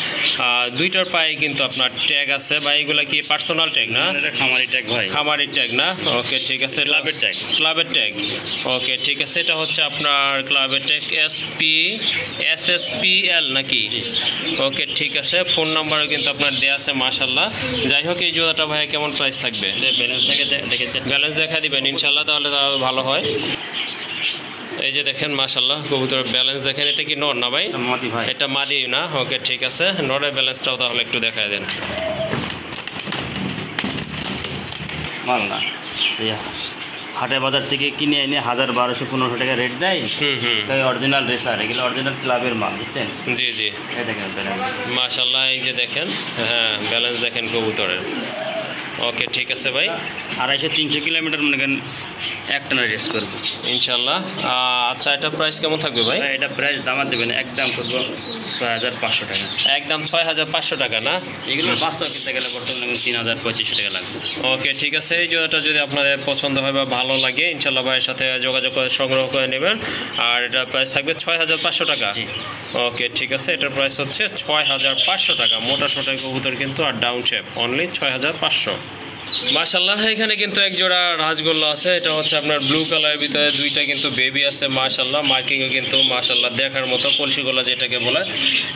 Speaker 1: দুইটার পায়ে কিন্তু আপনার ট্যাগ আছে। বা এগুলো কি পার্সোনাল ট্যাগ না?
Speaker 2: খামারি ট্যাগ ভাই,
Speaker 1: খামারি ট্যাগ না? ওকে ঠিক আছে,
Speaker 2: ক্লাবের ট্যাগ,
Speaker 1: ক্লাবের ট্যাগ। ওকে ঠিক আছে, এটা হচ্ছে আপনার ক্লাবের ট্যাগ SSPL নাকি? ওকে ঠিক আছে, ফোন নাম্বারও কিন্তু আপনার দেওয়া আছে। মাশাল্লাহ, যাই হোক, এই জোড়াটা ভাইয়া কেমন প্রাইস থাকবে? ব্যালেন্স দেখা দিবেন ইনশাল্লাহ, তাহলে ভালো হয়। এই যে দেখেন মাশাল্লাহ, কবুতরের ব্যালেন্স দেখেন। এটা কি নর না ভাই?
Speaker 2: মাদি ভাই,
Speaker 1: এটা মাদি না? ওকে ঠিক আছে, নরের ব্যালেন্সটাও তাহলে একটু দেখায় দেন।
Speaker 2: মাল না, হাটে বাজার থেকে কিনে এনে 1000, 1200, 1500 টাকা রেট দেয়। তাই অরিজিনাল রেসার, এগুলো অরিজিনাল ক্লাবের মাল, বুঝছেন?
Speaker 1: জি জি,
Speaker 2: এই দেখেন
Speaker 1: মাশাল্লাহ, এই যে দেখেন, হ্যাঁ ব্যালেন্স দেখেন কবুতরের। ওকে ঠিক আছে ভাই,
Speaker 2: 250-300 কিলোমিটার মনে করেন একটানা রেস করবো
Speaker 1: ইনশাল্লাহ। আচ্ছা, এটা প্রাইস কেমন থাকবে ভাই?
Speaker 2: এটা প্রাইস দামার দেবেন, একদম করবো 6500 টাকা।
Speaker 1: একদম 6500 টাকা না?
Speaker 2: এগুলো বাস্তব কিনতে গেলে বর্তমানে 3000-3500 টাকা লাগবে।
Speaker 1: ওকে ঠিক আছে, এই জোড়াটা যদি আপনাদের পছন্দ হয় বা ভালো লাগে, ইনশাল্লাহ ভাইয়ের সাথে যোগাযোগ করে সংগ্রহ করে নেবেন। আর এটার প্রাইস থাকবে 6500 টাকা। ওকে ঠিক আছে, এটার প্রাইস হচ্ছে 6500 টাকা। মোটা ছোটাই কবুতর কিন্তু, আর ডাউন শেপ, অনলি 6500। মাশাল্লাহ, এখানে কিন্তু এক জোড়া রাজগোল্লা আছে। এটা হচ্ছে আপনার ব্লু কালারের ভিতরে, দুইটা কিন্তু বেবি আছে। মাশাল্লাহ, মার্কিংও কিন্তু মাশাল্লাহ দেখার মতো, কলসি গোলা যেটাকে বলে।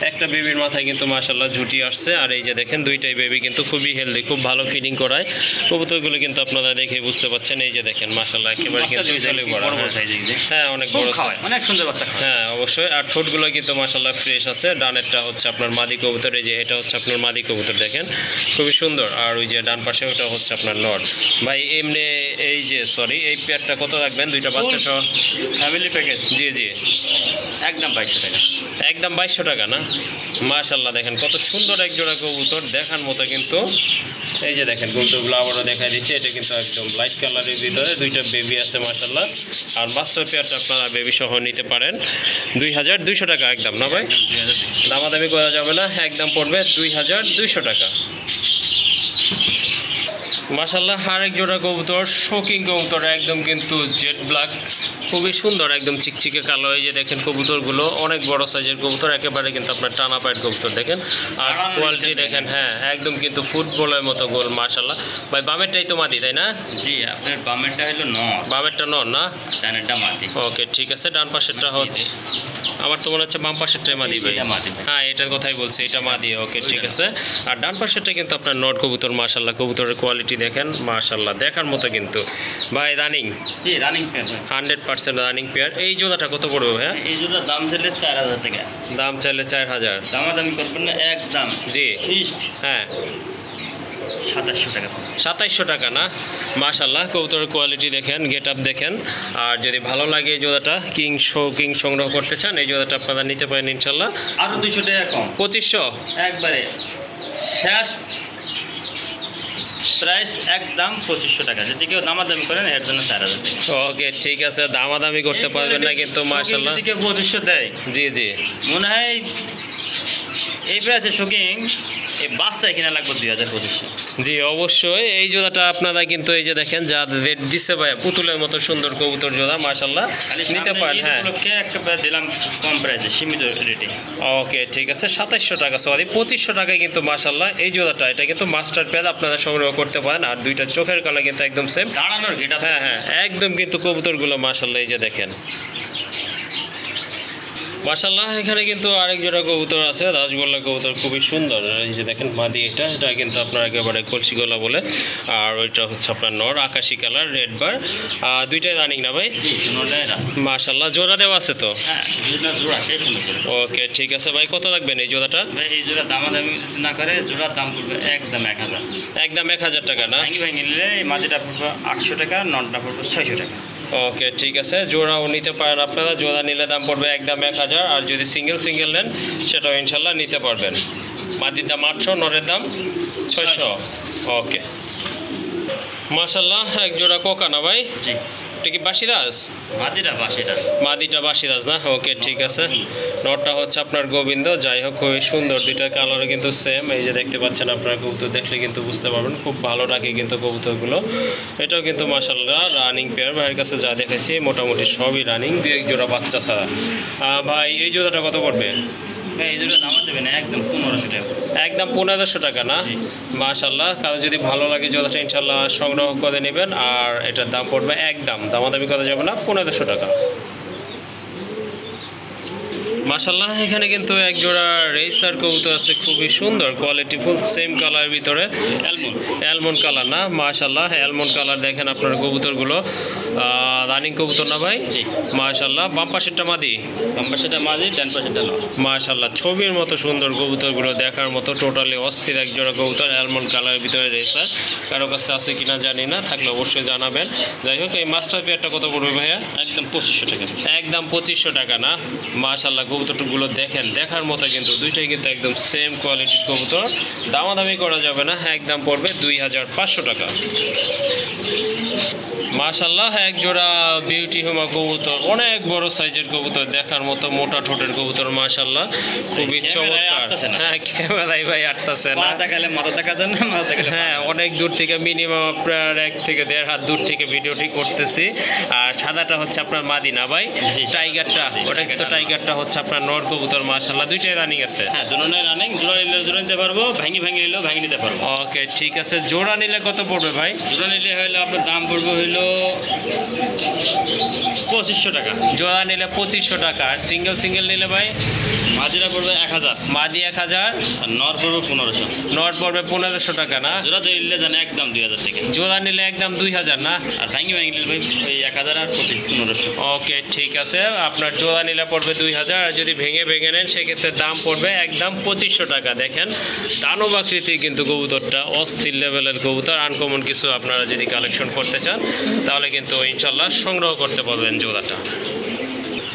Speaker 1: একটা বেবির মাথায় কিন্তু মাশাল্লাহ ঝুটি আসছে। আর এই যে দেখেন, দুইটাই বেবি কিন্তু খুবই হেলদি, খুব ভালো ফিডিং করায়। কবুতরগুলো কিন্তু আপনারা দেখে বুঝতে পারছেন। এই যে দেখেন মাশাল্লাহ, একেবারে কিন্তু হ্যাঁ অনেক বড়,
Speaker 2: অনেক সুন্দর বাচ্চা।
Speaker 1: হ্যাঁ অবশ্যই। আর ঠোঁটগুলো কিন্তু মাশাল্লাহ ফ্রেশ আছে। ডানেরটা হচ্ছে আপনার মাদি কবুতর, এই যে এটা হচ্ছে আপনার মাদি কবুতর, দেখেন খুবই সুন্দর। আর ওই যে ডান পাশে ওটা হচ্ছে আপনার নর। ভাই এমনি এই যে সরি এই পেয়ারটা কত রাখবেন দুইটা বাচ্চা সহ?
Speaker 2: ফ্যামিলি প্যাকেজ
Speaker 1: জি জি
Speaker 2: একদম 2200 টাকা।
Speaker 1: একদম 2200 টাকা না? মাশাল্লাহ দেখেন কত সুন্দর এক জোড়া কবুতর দেখার মতো কিন্তু। এই যে দেখেন কবুতরগুলো আবারও দেখা দিচ্ছে, এটা কিন্তু একদম লাইট কালারের ভিতরে দুইটা বেবি আছে মাশাল্লাহ। আর মাস্টার পেয়ারটা আপনারা বেবি সহ নিতে পারেন 2200 টাকা একদম না ভাই? দামাদামি করা যাবে না, একদম পড়বে 2200 টাকা। মাশাল্লাহ আরেক জোড়া কবুতর, শৌকিং কবুতর একদম কিন্তু জেড ব্ল্যাক, খুবই সুন্দর একদম চিকচিকে কালো। এই যে দেখেন কবুতরগুলো অনেক বড় সাইজের কবুতর, একেবারে কিন্তু আপনার টানা পায়ের কবুতর দেখেন। আর কোয়ালিটি দেখেন, হ্যাঁ একদম কিন্তু ফুটবলের মতো গোল মাশাল্লাহ। ভাই বামেরটাই তো মাদি তাই না?
Speaker 2: জি, আপনার বামেরটা হলো নর,
Speaker 1: বামেরটা নর না?
Speaker 2: ডানেরটা মাদি।
Speaker 1: ওকে ঠিক আছে, ডান পাশেরটা হচ্ছে, আমার তো মনে হচ্ছে বাম পাশেরটাই মাদি ভাই।
Speaker 2: এটা মাদি ভাই।
Speaker 1: হ্যাঁ এটার কথাই বলছি, এটা মাদি। ওকে ঠিক আছে। আর ডান পাশেরটা কিন্তু আপনার নর কবুতর মাশাল্লাহ, কবুতরের কোয়ালিটি দেখেন মাশাল্লাহ দেখার মতো কিন্তু। ভাই রানিং?
Speaker 2: জি রানিং পেয়ার ভাই,
Speaker 1: 100% রানিং পেয়ার। এই জোড়াটা কত পড়বে ভাইয়া?
Speaker 2: এই জোড়ার দাম চাইলে 4000 টাকা।
Speaker 1: দাম চাইলে 4000?
Speaker 2: দামাদামি করবেন না, একদম
Speaker 1: জি
Speaker 2: ফিক্সড
Speaker 1: হ্যাঁ
Speaker 2: 2700 টাকা।
Speaker 1: 2700 টাকা না? মাশাল্লাহ কবুতরের কোয়ালিটি দেখেন, গেট আপ দেখেন। আর যদি ভালো লাগে এই জোড়াটা কিং সংগ্রহ করতে চান, এই জোড়াটা আপনারা নিতে পারেন ইনশাল্লাহ।
Speaker 2: আরো 200 টাকা কম,
Speaker 1: 2500?
Speaker 2: একবারে শেষ প্রাইস, একদম 2500 টাকা। যদি কেউ দামাদামি করেন এর জন্য 4000 টাকা।
Speaker 1: ওকে ঠিক আছে, দামাদামি করতে পারবেন না কিন্তু মাশাল্লাহ।
Speaker 2: যদি কেউ 2500 দেয়,
Speaker 1: জি জি
Speaker 2: মনে হয় এই প্রাইসে শোকিং এই বাচ্চায় কিনা লাগবে 2500।
Speaker 1: জি অবশ্যই। এই জোড়াটা আপনারা কিন্তু এই যে দেখেন যা রেট দিছে ভাই, পুতুলের মতো সুন্দর কবুতর জোড়া মাশাল্লাহ, নিতে পারেন। হ্যাঁ
Speaker 2: একটা দিলাম কম প্রাইসে, সীমিত রেটে।
Speaker 1: ওকে ঠিক আছে, 2700 টাকা সরি 2500 টাকায় কিন্তু মাশাল্লাহ এই জোড়াটা, এটা কিন্তু মাস্টার পেয়ার আপনারা সংগ্রহ করতে পারেন। আর দুইটা চোখের কালার কিন্তু একদম সেম,
Speaker 2: দাঁড়ানোর গেটা।
Speaker 1: হ্যাঁ হ্যাঁ একদম কিন্তু কবুতরগুলো মাশাল্লাহ এই যে দেখেন মাশাল্লাহ। এখানে কিন্তু আরেক জোড়া কবুতর আছে, রাজগোল্লা কবুতর, খুবই সুন্দর। এই যে দেখেন মাদি, এটা এটা কিন্তু আপনার একেবারে কলসি গলা বলে। আর ওইটা হচ্ছে আপনার নর, আকাশি কালার, রেড বার। দুইটাই রানিং না ভাই? মাশাল্লাহ জোড়া দেওয়া আছে তো?
Speaker 2: হ্যাঁ জোড়া শেষ হলো।
Speaker 1: ওকে ঠিক আছে ভাই, কত রাখবেন এই জোড়াটা?
Speaker 2: ভাই এই জোড়া দামাদামি না করে জোড়ার দাম পড়বে একদম 1000।
Speaker 1: একদম 1000 টাকা না?
Speaker 2: ভাঙি নিলে এই মাটিটা পড়বে 800 টাকা, নটটা পড়বে 600 টাকা।
Speaker 1: ওকে ঠিক আছে, জোড়াও নিতে পারেন আপনারা। জোড়া নিলে দাম পড়বে একদম 1000, আর যদি সিঙ্গেল সিঙ্গেল নেন সেটাও ইনশাল্লাহ নিতে পারবেন। মাদির দাম 800, নরের দাম 600। ওকে মাশাল্লাহ এক জোড়া কোকা না ভাই?
Speaker 2: জি,
Speaker 1: এটা কি বাসিরাজ?
Speaker 2: মাদিটা বাসিটা,
Speaker 1: মাদিটা বাসিরাজ না? ওকে ঠিক আছে। নটটা হচ্ছে আপনার গোবিন্দ। যাই হোক খুবই সুন্দর, দুইটার কালারও কিন্তু সেম। এই যে দেখতে পাচ্ছেন আপনার, কবুতর দেখলে কিন্তু বুঝতে পারবেন, খুব ভালো রাখে কিন্তু কবুতরগুলো। এটাও কিন্তু মাশাল্লাহ রানিং পেয়ার। ভাইয়ের কাছে যা দেখেছি মোটামুটি সবই রানিং, দু এক জোড়া বাচ্চা ছাড়া। ভাই এই জোড়াটা কত পড়বে?
Speaker 2: ভাই এই জোড়া দাম দেবেন একদম 1500 টাকা।
Speaker 1: একদম 1500 টাকা না?
Speaker 2: জি।
Speaker 1: মাশাল্লাহ, কারো যদি ভালো লাগে জোড়াটা ইনশাল্লাহ সংগ্রহ করে নেবেন। আর এটার দাম পড়বে একদম, দামাদামি করা যাবে না, 1500 টাকা। মাশাল্লাহ এখানে কিন্তু এক জোড়া রেসার কবুতর আছে, খুবই সুন্দর কোয়ালিটি ফুল, সেম কালার ভিতরে, অ্যালমন্ড কালার না? মাশাল্লাহ অ্যালমন্ড কালার দেখেন আপনার কবুতরগুলো। রানিং কবুতর না ভাই?
Speaker 2: জি।
Speaker 1: মাশাল্লাহ বাম পাশেরটা মাদি?
Speaker 2: বাম পাশেটা মাদি, ডান পাশেটা নর।
Speaker 1: মাশাল্লাহ ছবির মতো সুন্দর কবুতরগুলো দেখার মতো, টোটালি অস্থির এক জোড়া কবুতর, অ্যালমন্ড কালারের ভিতরে রেসার। কারো কাছে আছে কিনা জানি না, থাকলে অবশ্যই জানাবেন। যাই হোক এই মাস্টার পেয়ারটা কত পড়বে ভাইয়া?
Speaker 2: একদম 2500 টাকা।
Speaker 1: একদম 2500 টাকা না? মাশাল্লাহ কবুতরগুলো দেখেন দেখার মতো কিন্তু, দুইটাই কিন্তু একদম সেম কোয়ালিটির কবুতর, দামাদামি করা যাবে না, একদম পড়বে 2500 টাকা। মাশাল্লাহ এক জোড়া বিউটি হোমা কবুতর, অনেক বড় সাইজের কবুতর, দেখার মতো মোটা ঠোঁটের কবুতর মাশাল্লাহ, খুবই চমৎকার। হ্যাঁ ক্যামেরায় ভাই আটতাছে না,
Speaker 2: মাথা দেখা যায় না, মাথা দেখালে
Speaker 1: হ্যাঁ অনেক দূর থেকে, মিনিমাম আপনার 1 থেকে 1.5 হাত দূর থেকে ভিডিওটি করতেছি। আর সাদাটা হচ্ছে আপনার মাদি না ভাই? টাইগারটা, ওটা তো টাইগারটা হচ্ছে আপনার নর কবুতর মাশাল্লাহ, দুইটাই রানিং আছে।
Speaker 2: হ্যাঁ দুটোই রানিং, জোড়া নিলে জোড়া নিতে পারবো, ভাঙি নিলেও ভাঙি নিতে পারবো।
Speaker 1: ওকে ঠিক আছে, জোড়া নিলে কত পড়বে ভাই?
Speaker 2: জোড়া নিলে হইলো আপনার দাম পড়বে হইলো পঁচিশশো টাকা।
Speaker 1: জোড়া নিলে 2500 টাকা, আর সিঙ্গেল সিঙ্গেল নিলে ভাই
Speaker 2: মাঝিরা পড়বে 1000,
Speaker 1: মাদি 1000,
Speaker 2: আর নর পড়বে 1500।
Speaker 1: নট পড়বে 1500 টাকা না?
Speaker 2: জোড়া ধরলে জানে একদম 2000 টাকা।
Speaker 1: জোড়া নিলে একদম 2000 না?
Speaker 2: আর ভাঙি নিলে ভাই ওই 1000 আর 1500।
Speaker 1: ওকে ঠিক আছে, আপনার জোড়া নিলে পড়বে 2000, আর যদি ভেঙে ভেঙে নেন সেক্ষেত্রে দাম পড়বে একদম 2500 টাকা। দেখেন দানব আকৃতি কিন্তু কবুতরটা, অস্থির লেভেলের কবুতর। আনকমন কিছু আপনারা যদি কালেকশন করতে চান তাহলে কিন্তু ইনশাল্লাহ সংগ্রহ করতে পারবেন জোড়াটা।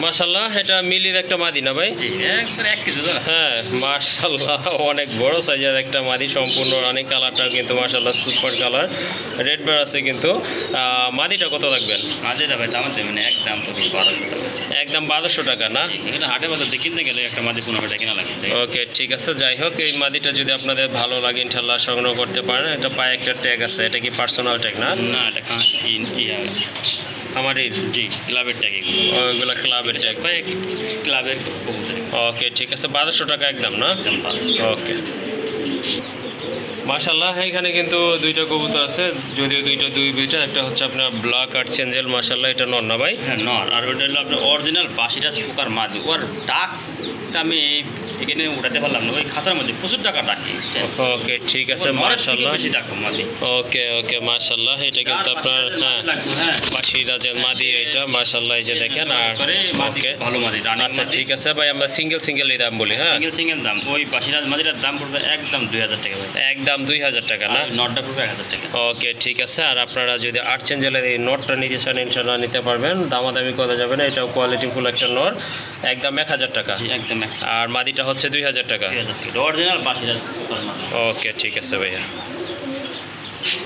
Speaker 1: মাশাল্লাহ, এটা মিলির একটা মাদি না ভাই?
Speaker 2: জি, একবার 1 কেজি জোড়া।
Speaker 1: হ্যাঁ মাশাল্লাহ, অনেক বড় সাইজের একটা মাদি, সম্পূর্ণ রানিং। কালারটাও কিন্তু মাশাল্লাহ সুপার কালার, রেড বের আছে কিন্তু। মাদিটা কত রাখবেন?
Speaker 2: মাঝিরা ভাই দাম দেবেন একদম 1200 টাকা।
Speaker 1: একদম 1200 টাকা না?
Speaker 2: এখানে হাটে বাজার দিয়ে কিনতে গেলে একটা মাঝি 1500 টাকা কিনা লাগে।
Speaker 1: ওকে ঠিক আছে, যাই হোক এই মাদিটা যদি আপনাদের ভালো লাগে ইনশাল্লাহ সংগ্রহ করতে পারেন। এটা পায়ে একটা ট্যাগ আছে, এটা কি পার্সোনাল ট্যাগ না?
Speaker 2: না, এটা
Speaker 1: আমারই?
Speaker 2: জি, ক্লাবের ট্যাগ এগুলো।
Speaker 1: ওইগুলো ক্লাবের ট্যাগ।
Speaker 2: ভাই ক্লাবের কবুতর।
Speaker 1: ওকে ঠিক আছে, 1200 টাকা একদম না?
Speaker 2: একদম ভালো।
Speaker 1: ওকে মাশাল্লাহ, এখানে কিন্তু দুইটা কবুতর আছে, যদিও দুইটা। একটা হচ্ছে আপনার ব্ল্যাক আর চেঞ্জেল। মাশাল্লাহ, এটা নর না ভাই?
Speaker 2: হ্যাঁ নর, আর ওইটা হলো আপনার অরিজিনাল বাসিটা পোকার মাদি। ওর ডাকটা আমি এখানে উঠাতে পারলাম না, ওই খাঁচার মধ্যে প্রচুর টাকা ডাকি।
Speaker 1: ওকে ঠিক আছে মাশাল্লাহ।
Speaker 2: বেশি ডাকো মাদি।
Speaker 1: ওকে ওকে মাশাল্লাহ, এটা কিন্তু আপনার হ্যাঁ বাসিরাজের মাদি এটা। মাশাল্লাহ, এই যে দেখেন। আর ওকে
Speaker 2: ভালো মাদি।
Speaker 1: আচ্ছা ঠিক আছে ভাই, আমরা সিঙ্গেল এই দাম বলি। হ্যাঁ
Speaker 2: সিঙ্গেল দাম ওই বাসিরাজ মাদিটার দাম পড়বে একদম 2000 টাকা ভাই।
Speaker 1: একদম 2000 টাকা না?
Speaker 2: নটটা পড়বে 1000 টাকা।
Speaker 1: ওকে ঠিক আছে, আর আপনারা যদি আর্ট চেঞ্জেলের এই নটটা নিতে চান ইনশাল্লাহ নিতে পারবেন, দামাদামি করা যাবে না। এটাও কোয়ালিটিফুল একটা নট, একদম 1000 টাকা।
Speaker 2: একদম
Speaker 1: আর মাদিটা হচ্ছে 2000 টাকা।
Speaker 2: অরিজিনাল বাসিরাজ পোকার মাদি।
Speaker 1: ওকে ঠিক আছে ভাইয়া।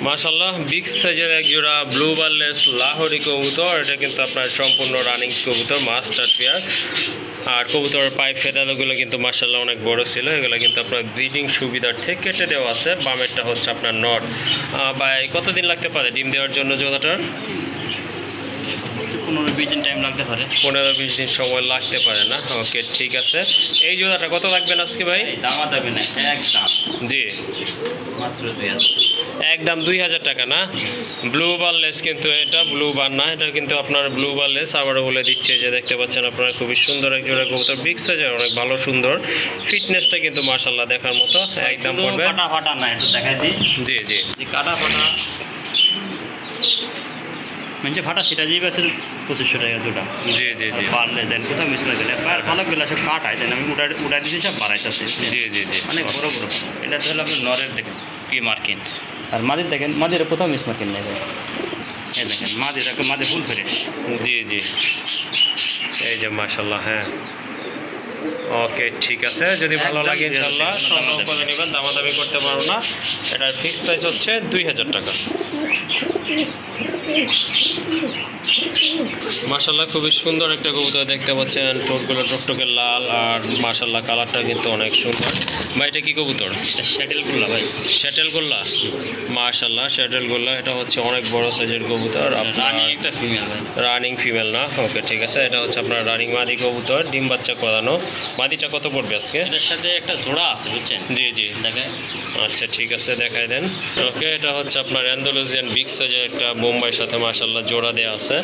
Speaker 1: মাশাল্লাহ, বিগ সাইজের এক জোড়া ব্লু বারলেস লাহোরি কবুতর। এটা কিন্তু আপনার সম্পূর্ণ রানিং কবুতর, মাস্টার পেয়ার। আর কবুতরের পায়ে ফেদাগুলো কিন্তু মাশাল্লাহ অনেক বড় ছিল। এগুলো কিন্তু আপনার ব্রিডিং সুবিধার্থে কেটে দেওয়া আছে। বামেরটা হচ্ছে আপনার নট। ভাই কতদিন লাগতে পারে ডিম দেওয়ার জন্য জোড়াটার?
Speaker 2: 15-20 দিন টাইম লাগতে পারে।
Speaker 1: 15-20 দিন সময় লাগতে পারে না? ওকে ঠিক আছে। এই জোড়াটা কত লাগবেন আজকে ভাই?
Speaker 2: দামা যাবে না একদম।
Speaker 1: জি
Speaker 2: মাত্র 2000।
Speaker 1: একদম 2000 টাকা না? ব্লু বারলেস কিন্তু এটা ব্লু বার না, এটা কিন্তু আপনার ব্লু বারলেস। আবারও বলে দিচ্ছে যে দেখতে পাচ্ছেন আপনারা, খুবই সুন্দর এক জোড়া কবুতর, বিগ সাইজের, অনেক ভালো সুন্দর। ফিটনেসটা কিন্তু মাশাল্লাহ দেখার মতো। একদম পড়বে
Speaker 2: কাটা ফাটা না, একটু দেখাই দিই।
Speaker 1: জি জি
Speaker 2: এই কাটা ফাটা মানে ফাটা সেটা যেই আছে 2500 টাকা দুটা।
Speaker 1: জি জি জি
Speaker 2: পারলে দেন কোথাও মিস না গেলে পায়ের ভালো গেলে সব কাটাই দেন। আমি উঠাই দিয়েছি, সব বাড়াইতেছি।
Speaker 1: জি জি জি
Speaker 2: অনেক বড় বড়। এটা হলো আপনার নরের দেখেন কি মার্কিন, আর মাদির দেখেন মাদির কোথাও মিস মার্কিন নেই। এই দেখেন মাদির ফুল ফেরে।
Speaker 1: জি জি এই যে মাশাল্লাহ। হ্যাঁ ওকে ঠিক আছে, যদি ভালো লাগে ইনশাল্লাহ সংগ্রহ করে নেবেন, দামাদামি করতে পারবো না। এটার ফিক্স প্রাইস হচ্ছে 2000 টাকা। মাশাল্লাহ, খুবই সুন্দর একটা কবুতর দেখতে পাচ্ছেন। ঠোঁটগুলো টকটকে লাল, আর মাশাল্লাহ কালারটা কিন্তু অনেক সুন্দর। ভাই এটা কি কবুতর?
Speaker 2: শ্যাটেল গোল্লা ভাই।
Speaker 1: শ্যাটেল গোল্লা। মাশাল্লাহ শ্যাটেল গোল্লা, এটা হচ্ছে অনেক বড় সাইজের কবুতর।
Speaker 2: রানিং একটা ফিমেল ভাই।
Speaker 1: রানিং ফিমেল না? ওকে ঠিক আছে, এটা হচ্ছে আপনার রানিং মাদি কবুতর, ডিম বাচ্চা করানো। মাদিটা কত পড়বে আজকে?
Speaker 2: এটার সাথে একটা জোড়া আছে বুঝছেন?
Speaker 1: জি জি
Speaker 2: দেখেন।
Speaker 1: আচ্ছা ঠিক আছে, দেখাই দেন। ওকে, এটা হচ্ছে আপনার অ্যান্ডালুজিয়ান বিগ সাইজের একটা বোম্বাইয়ের সাথে মাশাল্লাহ জোড়া দেওয়া আছে।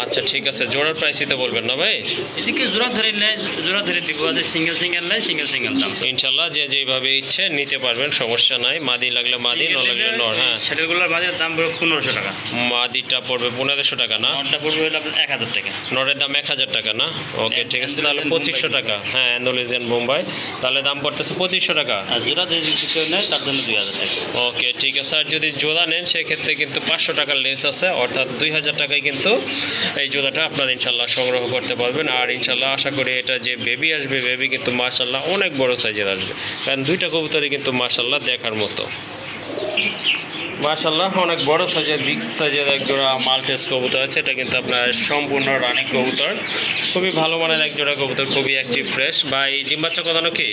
Speaker 1: আচ্ছা ঠিক আছে, জোড়ার প্রাইসই তো বলবেন না ভাই?
Speaker 2: এদিকে জোড়া ধরে নেয়, জোড়া ধরে দিব। সিঙ্গেল নেয়, সিঙ্গেল দাম।
Speaker 1: ইনশাল্লাহ যে যেভাবে ইচ্ছে নিতে পারবেন, সমস্যা নাই। মাদি লাগলে মাদি, ন লাগলে নর। হ্যাঁ,
Speaker 2: শ্যাটেলগুলোর মাদির দাম পড়বে 1500 টাকা।
Speaker 1: মাদিটা পড়বে 1500 টাকা না?
Speaker 2: নটটা পড়বে হলো আপনার 1000 টাকা।
Speaker 1: নরের দাম 1000 টাকা না? ওকে ঠিক আছে, তাহলে 2500 টাকা। হ্যাঁ অ্যান্ডালুজিয়ান বোম্বাই, তাহলে দাম পড়তেছে 2500 টাকা।
Speaker 2: আর জোড়া যদি কেউ নেয় তার জন্য 2000 টাকা।
Speaker 1: ওকে ঠিক আছে, আর যদি জোড়া নেন সেক্ষেত্রে কিন্তু 500 টাকার লেস আছে, অর্থাৎ 2000 টাকায় কিন্তু এই জোড়াটা আপনারা ইনশাল্লাহ সংগ্রহ করতে পারবেন। আর ইনশাল্লাহ আশা করি এটা যে বেবি আসবে, বেবি কিন্তু মাশাল্লাহ অনেক বড় সাইজের আসবে, কারণ দুইটা কবুতরই কিন্তু মাশাল্লাহ দেখার মতো। মাশাল্লাহ অনেক বড় সাইজের বিগ সাইজের এক জোড়া মাল্টেস কবুতর আছে। এটা কিন্তু আপনার সম্পূর্ণ রানিং কবুতর, খুবই ভালো মানের এক জোড়া কবুতর, খুবই অ্যাক্টিভ ফ্রেশ। বা এই ডিম বাচ্চা কদানো কি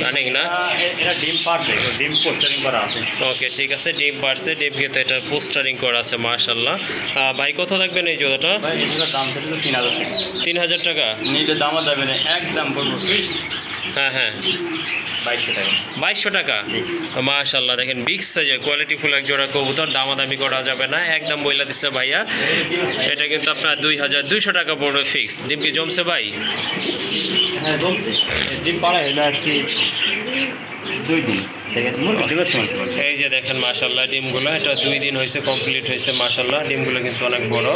Speaker 1: রানিং না?
Speaker 2: এটা ডিম পারছে, ডিম পোস্টারিং করা আছে।
Speaker 1: ওকে ঠিক আছে, ডিম পারছে, ডিম কিন্তু এটা পোস্টারিং করা আছে মাশাল্লাহ। ভাই কত থাকবেন এই জোড়াটা?
Speaker 2: ভাই এগুলোর দাম ছিল 3000 টাকা।
Speaker 1: 3000 টাকা
Speaker 2: নিলে দামও যাবে না, একদম বলবো ফিক্সড
Speaker 1: হ্যাঁ হ্যাঁ
Speaker 2: 2200 টাকা।
Speaker 1: 2200 টাকা। মাশাআল্লাহ, দেখেন বিগ সাইজের কোয়ালিটি ফুল এক জোড়া কবুতর, দামাদামি করা যাবে না, একদম বইলা দিচ্ছে ভাইয়া। এটা কিন্তু আপনার 2200 টাকা পড়বে ফিক্স। ডিম কি জমছে ভাই?
Speaker 2: হ্যাঁ জমছে, ডিম পাড়া হলো আজকে 2 দিন থেকে, মুরগি ডিমের সময়।
Speaker 1: এই যে দেখেন মাশাআল্লাহ ডিমগুলো, এটা 2 দিন হয়েছে, কমপ্লিট হয়েছে মাশাআল্লাহ। ডিমগুলো কিন্তু অনেক বড়,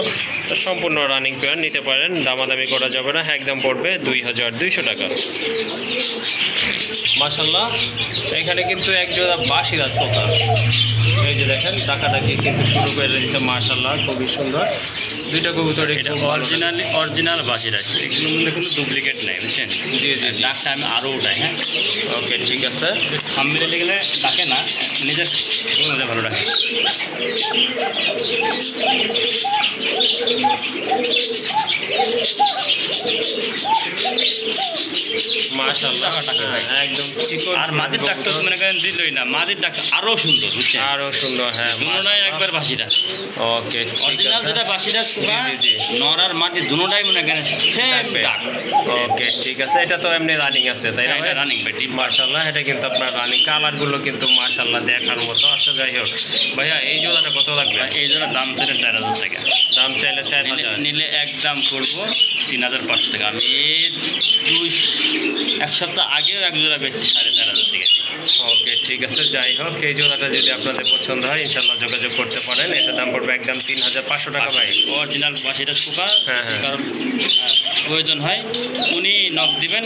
Speaker 1: তো সম্পূর্ণ রানিং পেয়ার, নিতে পারেন, দামাদামি করা যাবে না, একদম পড়বে 2200 টাকা। মাশাআল্লাহ এখানে কিন্তু এক জোড়া বাসি রাজকোকা, এই যে দেখেন ডাকাডাকি কিন্তু শুরু করে দিয়েছে মাশাআল্লাহ, খুবই সুন্দর। দুইটা কবুতর
Speaker 2: এটা অরিজিনাল বাজির আছে, এগুলো মধ্যে কোনো ডুপ্লিকেট নাই, বুঝছেন?
Speaker 1: জি জি জি।
Speaker 2: ডাকটা আমি আরও উঠাই। হ্যাঁ
Speaker 1: ওকে ঠিক আছে।
Speaker 2: সাম মিলে গেলে ডাকে না, নিজের মধ্যে ভালো ডাকে।
Speaker 1: মাশাআল্লাহ একদম চিকন।
Speaker 2: আর মাদির ডাকটা তো মনে করেন দিলই না, মাদির ডাকটা আরও সুন্দর, বুঝছেন?
Speaker 1: আরো সুন্দর, হ্যাঁ
Speaker 2: দুটোটাই একবার বাসিটা।
Speaker 1: ওকে ঠিক
Speaker 2: অরিজিনাল
Speaker 1: আছে।
Speaker 2: যেটা বাসিটা
Speaker 1: জি, জি, জি।
Speaker 2: নর আর মাটি দুটোটাই মনে করেন সেম ডাক।
Speaker 1: ওকে ঠিক আছে, এটা তো এমনি রানিং আছে তাই না?
Speaker 2: এটা রানিং ভাই, ডিম
Speaker 1: মাশাআল্লাহ এটা কিন্তু আপনার রানিং, কালারগুলো কিন্তু মাশাআল্লাহ দেখার মতো। আচ্ছা যাই হোক ভাইয়া, এই জোড়াটা কত লাগবে?
Speaker 2: এই জন্য দাম ছিল 4000 টাকা।
Speaker 1: দাম চাইলে 4000।
Speaker 2: নিলে একদম করবো 3500 টাকা। আমি এক সপ্তাহ আগেও এক জোড়া বেচছি 4500 টাকা।
Speaker 1: ওকে ঠিক আছে, যাই হোক এই জোড়াটা যদি আপনাদের পছন্দ হয় ইনশাল্লাহ যোগাযোগ করতে পারেন। এটা দাম পড়বে একদম 3500 টাকা ভাই।
Speaker 2: অরিজিনাল বাসিটা কুকা,
Speaker 1: হ্যাঁ, হ্যাঁ।
Speaker 2: কারণ প্রয়োজন হয় উনি নখ দিবেন,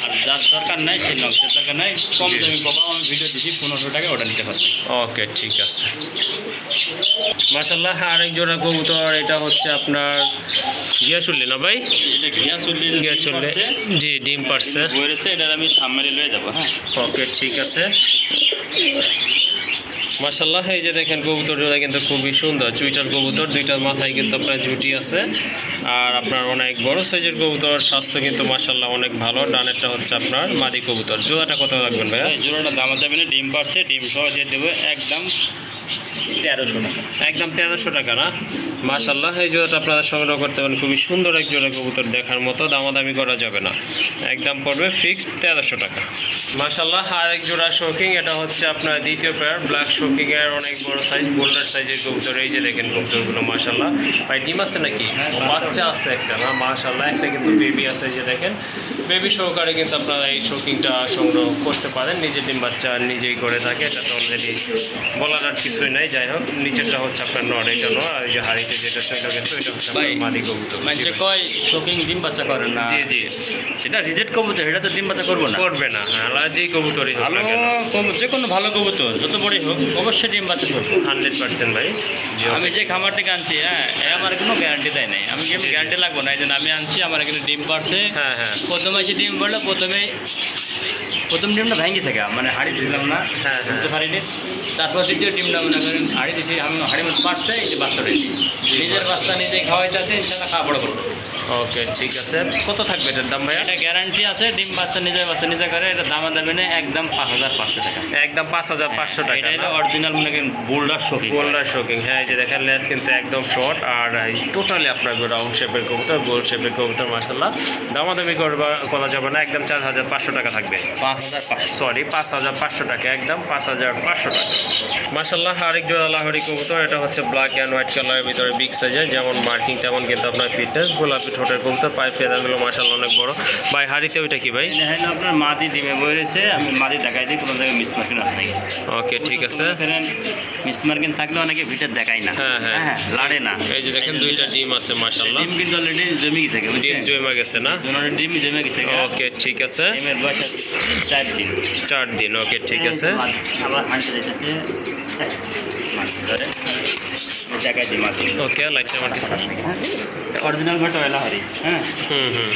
Speaker 2: আর যার দরকার নাই সেই নখের দরকার নাই। কম দামি পাবো, আমি ভিডিও দিচ্ছি 1500 টাকা, ওটা নিতে পারবেন।
Speaker 1: ওকে ঠিক আছে। মাশাআল্লাহ আরেক জোড়া কবুতর, এটা হচ্ছে আপনার গিয়াসুল্লি না ভাই?
Speaker 2: এটা
Speaker 1: গিয়াসুল্লি, জি ডিম পারছে।
Speaker 2: বলেছে এটা আমি সামনে লয়ে যাবো। হ্যাঁ
Speaker 1: ওকে ঠিক আছে। মাশাআল্লাহ এই যে দেখেন কবুতর জোড়া কিন্তু খুবই সুন্দর, চুইটার কবুতর, দুইটার মাথায় কিন্তু আপনার জুটি আছে, আর আপনার অনেক বড় সাইজের কবুতর, স্বাস্থ্য কিন্তু মাশাআল্লাহ অনেক ভালো। ডানেরটা হচ্ছে আপনার মাদি কবুতর। জোড়াটা কত রাখবেন ভাইয়া?
Speaker 2: জোড়াটা দাম যাবে না, ডিম পারছে, ডিম সহ দিয়ে দেবো একদম 1300 টাকা।
Speaker 1: একদম 1300 টাকা না? মাশাআল্লাহ এই জোড়াটা আপনারা সংগ্রহ করতে পারেন, খুবই সুন্দর এক জোড়া কবুতর, দেখার মতো, দামাদামি করা যাবে না, একদম পড়বে ফিক্সড 1300 টাকা। মাশাআল্লাহ আরেক জোড়া শোকিং, এটা হচ্ছে আপনার দ্বিতীয় পেয়ার, ব্ল্যাক শোকিং এর অনেক বড় সাইজ, বোল্ডার সাইজের কবুতর। এই যে দেখেন কবুতরগুলো মাশাআল্লাহ। ভাই ডিম আছে নাকি? বাচ্চা আছে একটা না? মাশাআল্লাহ একটা কিন্তু বেবি আছে, এই যে দেখেন বেবি সহকারে কিন্তু আপনারা এই শোকিংটা সংগ্রহ করতে পারেন। নিজে ডিম বাচ্চা নিজেই করে থাকে, এটা তো অলরেডি বলার আর কিছুই নাই। যাই হোক নিচেরটা হচ্ছে আপনার নর, এটা নর, আর এই যে হাড়িতে যেটা চলে গেছে ওইটা হচ্ছে আপনার মাদি কবুতর।
Speaker 2: মানুষে কয় শোকিং ডিম বাচ্চা করে না,
Speaker 1: জি জি,
Speaker 2: এটা রিজেক্ট কবুতর, এটা তো ডিম বাচ্চা করবো না,
Speaker 1: করবে না। হ্যাঁ যেই কবুতরই হোক
Speaker 2: ভালো
Speaker 1: না কেন,
Speaker 2: যে কোনো ভালো কবুতর যত বড়ই হোক অবশ্যই ডিম বাচ্চা করবো।
Speaker 1: 100% ভাই। জি,
Speaker 2: আমি যে খামার থেকে আনছি, হ্যাঁ আমার কোনো গ্যারান্টি দেয় নাই, আমি গ্যারান্টি লাগবো না, এই জন্য আমি আনছি, আমার এখানে ডিম পারছে।
Speaker 1: হ্যাঁ হ্যাঁ
Speaker 2: প্রথমে এসে ডিম পড়লো, প্রথম ডিমটা ভেঙে থাকে, মানে হাড়ি দিলাম না,
Speaker 1: হ্যাঁ,
Speaker 2: বুঝতে পারিনি। তারপর দ্বিতীয় ডিমটা মনে করেন হাড়ি দিয়েছি, আমি হাড়ির মধ্যে পারছে, এই যে বাচ্চা রয়েছে, নিজের বাচ্চা নিজে খাওয়াইতেছে, ইনশাল্লাহ খাওয়া বড় করবো।
Speaker 1: ওকে ঠিক আছে। কত থাকবে এটার দাম ভাইয়া?
Speaker 2: এটা গ্যারান্টি আছে, ডিম বাচ্চা নিজে করে, এটা দামা দামে নেই, একদম 5500 টাকা।
Speaker 1: একদম 5500 টাকা।
Speaker 2: এটা হলো অরিজিনাল মনে করেন বোল্ডার শোকিং।
Speaker 1: গোল্ডার শোকিং, হ্যাঁ এই যে দেখেন লেস কিন্তু একদম শর্ট, আর টোটালি আপনার রাউন্ড শেপের কবুতর, গোল শেপের কবুতর। মাশাআল্লাহ দামাদামি করা যাবে না, একদম 4500 টাকা থাকবে।
Speaker 2: 5500,
Speaker 1: সরি 5500 টাকা, একদম 5500 টাকা। মাশাআল্লাহ আরেক জোড়া লাহোরি কবুতর, এটা হচ্ছে ব্ল্যাক অ্যান্ড হোয়াইট কালারের ভিতরে বিগ সাইজের, যেমন মার্কিং তেমন কিন্তু আপনার ফিটনেস, গোলাপি ঠোঁটের কবুতর, পায়ে ফেদারগুলো মাশাআল্লাহ অনেক বড়। ভাই হাড়িতে ওইটা কি ভাই?
Speaker 2: হ্যাঁ আপনার মাদি ডিমে বলেছে, আমি মাদি দেখাই দিই, কোনো জায়গায় মিস মার্কিং আছে নাকি।
Speaker 1: ওকে ঠিক আছে।
Speaker 2: মিস মার্কিং থাকলে অনেকে ভিতর দেখায় না,
Speaker 1: হ্যাঁ, হ্যাঁ।
Speaker 2: হ্যাঁ লাড়ে না।
Speaker 1: এই যে দেখেন দুইটা ডিম আছে মাশাআল্লাহ,
Speaker 2: ডিম কিন্তু অলরেডি জমে গেছে,
Speaker 1: ডিম জমে গেছে না?
Speaker 2: ডিম জমে গেছে।
Speaker 1: ওকে ঠিক আছে।
Speaker 2: ডিমের বয়স 4 দিন।
Speaker 1: 4 দিন, ওকে ঠিক আছে।
Speaker 2: আবার হাঁটতে যেতেছে, দেখাই দিই মাদি।
Speaker 1: ওকে লাইটটা আমার কাছে।
Speaker 2: অরিজিনাল ঘটো এলা হারি, হ্যাঁ
Speaker 1: হুম হুম,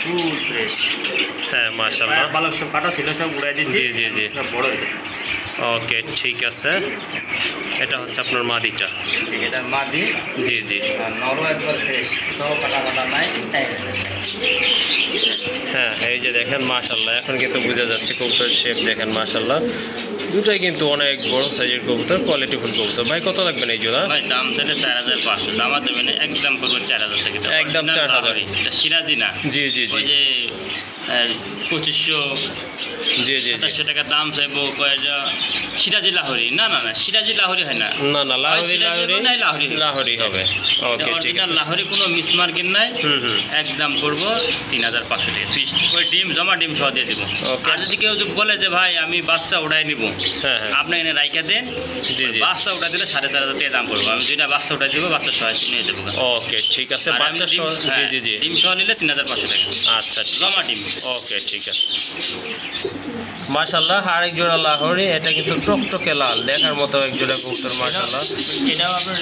Speaker 2: ফুল ফ্রেশ।
Speaker 1: হ্যাঁ মাশাআল্লাহ।
Speaker 2: বালক সব কাটা ছিল, সব উড়াই দিয়েছি,
Speaker 1: জি জি জি,
Speaker 2: সব বড় হয়ে গেছে।
Speaker 1: ওকে ঠিক আছে। এটা হচ্ছে আপনার মাদিটা।
Speaker 2: এটা মাদি,
Speaker 1: জি জি,
Speaker 2: আর নরও একবার ফ্রেশ, সব কাটা নাই।
Speaker 1: হ্যাঁ এই যে দেখেন মাশাআল্লাহ, এখন কিন্তু বোঝা যাচ্ছে কবুতরের শেপ দেখেন মাশাআল্লাহ, দুটাই কিন্তু অনেক বড় সাইজের কবুতর, কোয়ালিটিফুল কবুতর। ভাই কত লাগবেন এই জোড়া?
Speaker 2: ভাই দাম চাইলে 4500, দাম দেবেন একদম করবেন 4000 টাকা।
Speaker 1: একদম 4000।
Speaker 2: এটা সিরাজি না,
Speaker 1: জি জি জি,
Speaker 2: ওই যে
Speaker 3: 2500
Speaker 1: জি জি জি
Speaker 3: 2700 টাকা দাম চাইবো কয় যে সিরাজি লাহোরি না না না সিরাজি লাহোরি হয় না
Speaker 1: না না লাহোরি
Speaker 3: সিরাজি
Speaker 1: লাহোরি
Speaker 3: নাই, লাহোরি।
Speaker 1: লাহোরি হবে ওকে ঠিক
Speaker 3: অরিজিনাল
Speaker 1: আছে
Speaker 3: লাহোরি কোনো মিস মার্কিন নাই
Speaker 1: হুম।
Speaker 3: একদম করবো 3500 টাকা ফিক্সড ওই ডিম জমা ডিম সহ দিয়ে দেবো
Speaker 1: Okay.
Speaker 3: আর যদি কেউ যদি বলে যে ভাই আমি বাচ্চা উঠাই নিব
Speaker 1: হ্যাঁ হ্যাঁ
Speaker 3: আপনি এনে রাইখা দেন
Speaker 1: জি জি
Speaker 3: বাচ্চা উঠা দিলে 4500 টাকা দাম পড়বো আমি 2টা বাচ্চা উঠাই দিব বাচ্চা সহ নিয়ে দেবো
Speaker 1: ওকে ঠিক আছে
Speaker 3: আর
Speaker 1: বাচ্চা
Speaker 3: আমি ডিম-
Speaker 1: সহ জি
Speaker 3: হ্যাঁ,
Speaker 1: জি জি
Speaker 3: ডিম সহ নিলে 3500 টাকা
Speaker 1: আচ্ছা ঠিক
Speaker 3: জমা ডিম
Speaker 1: ওকে ঠিক আছে মাশাল্লাহ আরেক জোড়া লাহোরি এটা কিন্তু টকটকে লাল দেখার মতো এক জোড়া কবুতর মাশাল্লাহ
Speaker 3: এটাও আপনার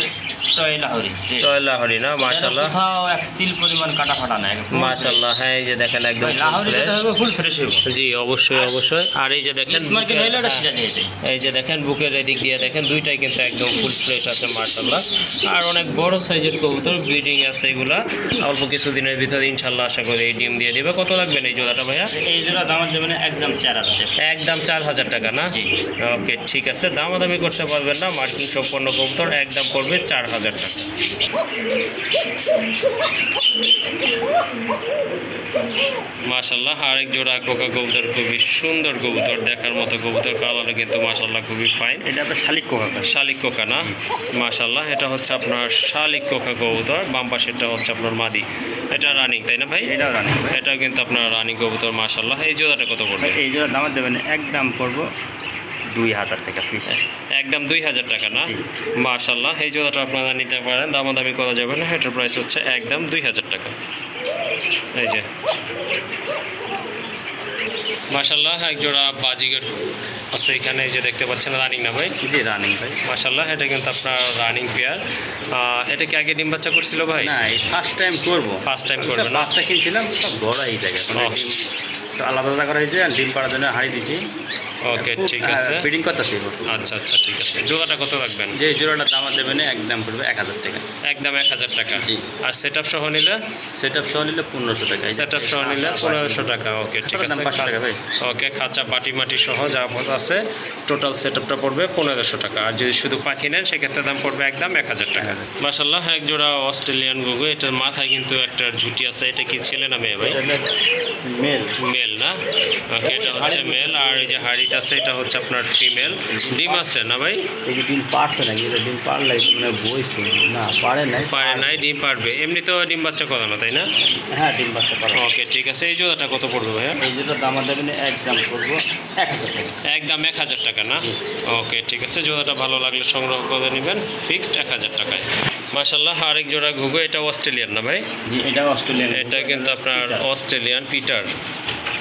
Speaker 3: টয় লাহোরি
Speaker 1: টয় লাহোরি না মাশাল্লাহ
Speaker 3: কোথাও এক তিল পরিমাণ কাটা ফাটা নাই
Speaker 1: মাশাল্লাহ হ্যাঁ এই যে দেখেন একদম full
Speaker 3: লাহোরি যেটা
Speaker 1: fresh।
Speaker 3: হবে ফুল ফ্রেশ হবে
Speaker 1: জি অবশ্যই অবশ্যই আর এই যে দেখেন
Speaker 3: মিস মার্কিন হইলে ওটা
Speaker 1: বুকের-
Speaker 3: সিরাজি হয়েছে
Speaker 1: এই যে দেখেন বুকের এদিক দিয়ে দেখেন দুইটাই কিন্তু একদম ফুল ফ্রেশ আছে মাশাল্লাহ আর অনেক বড় সাইজের কবুতর ব্রিডিং আছে এগুলা অল্প কিছুদিনের ভিতরে ইনশাল্লাহ আশা করি এই ডিম দিয়ে দেবে কত লাগবে এই জোড়াটা ভাইয়া
Speaker 3: এই জোড়া দামের দেবেন একদম 4000 টাকা
Speaker 1: একদম 4000 টাকা না
Speaker 3: জি।
Speaker 1: ওকে ঠিক আছে দামাদামি করতে পারবেন না মার্কিং সম্পন্ন কবুতর একদম পড়বে 4000 টাকা মাশাল্লাহ আরেক জোড়া কোকা কবুতর খুবই সুন্দর কবুতর দেখার মতো কবুতর কালারে কিন্তু মাশাল্লাহ খুবই ফাইন
Speaker 3: এটা আপনার শালিক কোকা
Speaker 1: শালিক কোকা না মাশাল্লাহ এটা হচ্ছে আপনার শালিক কোকা কবুতর বাম পাশেরটা হচ্ছে আপনার মাদি এটা রানিং তাই না ভাই
Speaker 3: এটাও রানি
Speaker 1: এটা কিন্তু আপনার রানিং কবুতর মাশাল্লাহ এই জোড়াটা কত পড়বে
Speaker 3: এই জোড়া দামের দেবেন একদম পড়বো 2000 টাকা পিস
Speaker 1: একদম 2000 টাকা না
Speaker 3: জি।
Speaker 1: মাশাল্লাহ এই জোড়াটা আপনারা নিতে পারেন দামাদামি করা যাবে না এটার প্রাইস হচ্ছে একদম 2000 টাকা এই যে মাশাল্লাহ এক জোড়া বাজিগর আছে এখানে এই যে দেখতে পাচ্ছেন রানিং না ভাই
Speaker 3: জি রানিং ভাই
Speaker 1: মাশাল্লাহ এটা কিন্তু আপনার রানিং পেয়ার এটা কি আগে ডিম বাচ্চা করছিল ভাই
Speaker 3: না এই ফার্স্ট টাইম করবো
Speaker 1: ফার্স্ট টাইম করবে না
Speaker 3: বাচ্চা কিনছিলাম সব বড় এই জায়গায়
Speaker 1: ও।
Speaker 3: ডিম তো আলাদা আলাদা করা হয়েছে আর ডিম পাড়ার জন্য হাঁড়ি দিয়েছি
Speaker 1: ওকে ঠিক আছে
Speaker 3: ফিডিং করতেছি
Speaker 1: আচ্ছা আচ্ছা ঠিক আছে জোড়াটা কত রাখবেন
Speaker 3: যে জোড়াটা দাম দেবেন একদম পড়বে 1000 টাকা
Speaker 1: একদম 1000 টাকা
Speaker 3: জি।
Speaker 1: আর সেট আপ সহ নিলে
Speaker 3: সেট আপ সহ নিলে 1500 টাকা
Speaker 1: সেট আপ সহ নিলে 1500 টাকা ওকে ঠিক
Speaker 3: দাম
Speaker 1: আছে
Speaker 3: 500 টাকা ভাই।
Speaker 1: ওকে খাঁচা পাটি মাটি সহ যা আছে টোটাল সেট আপটা পড়বে 1500 টাকা আর যদি শুধু পাখি নেন সেক্ষেত্রে দাম পড়বে একদম 1000 টাকা মাশাল্লাহ এক জোড়া অস্ট্রেলিয়ান গুগু এটার মাথায় কিন্তু একটা ঝুটি আছে এটা কি ছেলে না মেয়ে ভাই
Speaker 3: মেল
Speaker 1: মেল না ওকে এটা হচ্ছে মেল আর এই যে হাড়িটা আছে এটা হচ্ছে আপনার ফিমেল ডিম আছে না ভাই
Speaker 3: এই যে ডিম পারছে নাকি এটা ডিম পারলে মানে বইছে না পারে নাই
Speaker 1: পারে নাই ডিম পারবে এমনিতেও ডিম বাচ্চা করানো তাই না
Speaker 3: হ্যাঁ ডিম বাচ্চা পারে
Speaker 1: ওকে ঠিক আছে এই জোড়াটা কত পড়বে ভাইয়া
Speaker 3: এই যেটা দাম দেবেন একদম করবো 1000 টাকা
Speaker 1: একদম 1000 টাকা না ওকে ঠিক আছে জোড়াটা ভালো লাগলে সংগ্রহ করে নেবেন ফিক্সড 1000 টাকায় মাশাল্লাহ আরেক জোড়া ঘুঘু এটা অস্ট্রেলিয়ান না ভাই
Speaker 3: জি এটা অস্ট্রেলিয়ান
Speaker 1: এটা কিন্তু আপনার অস্ট্রেলিয়ান পিটার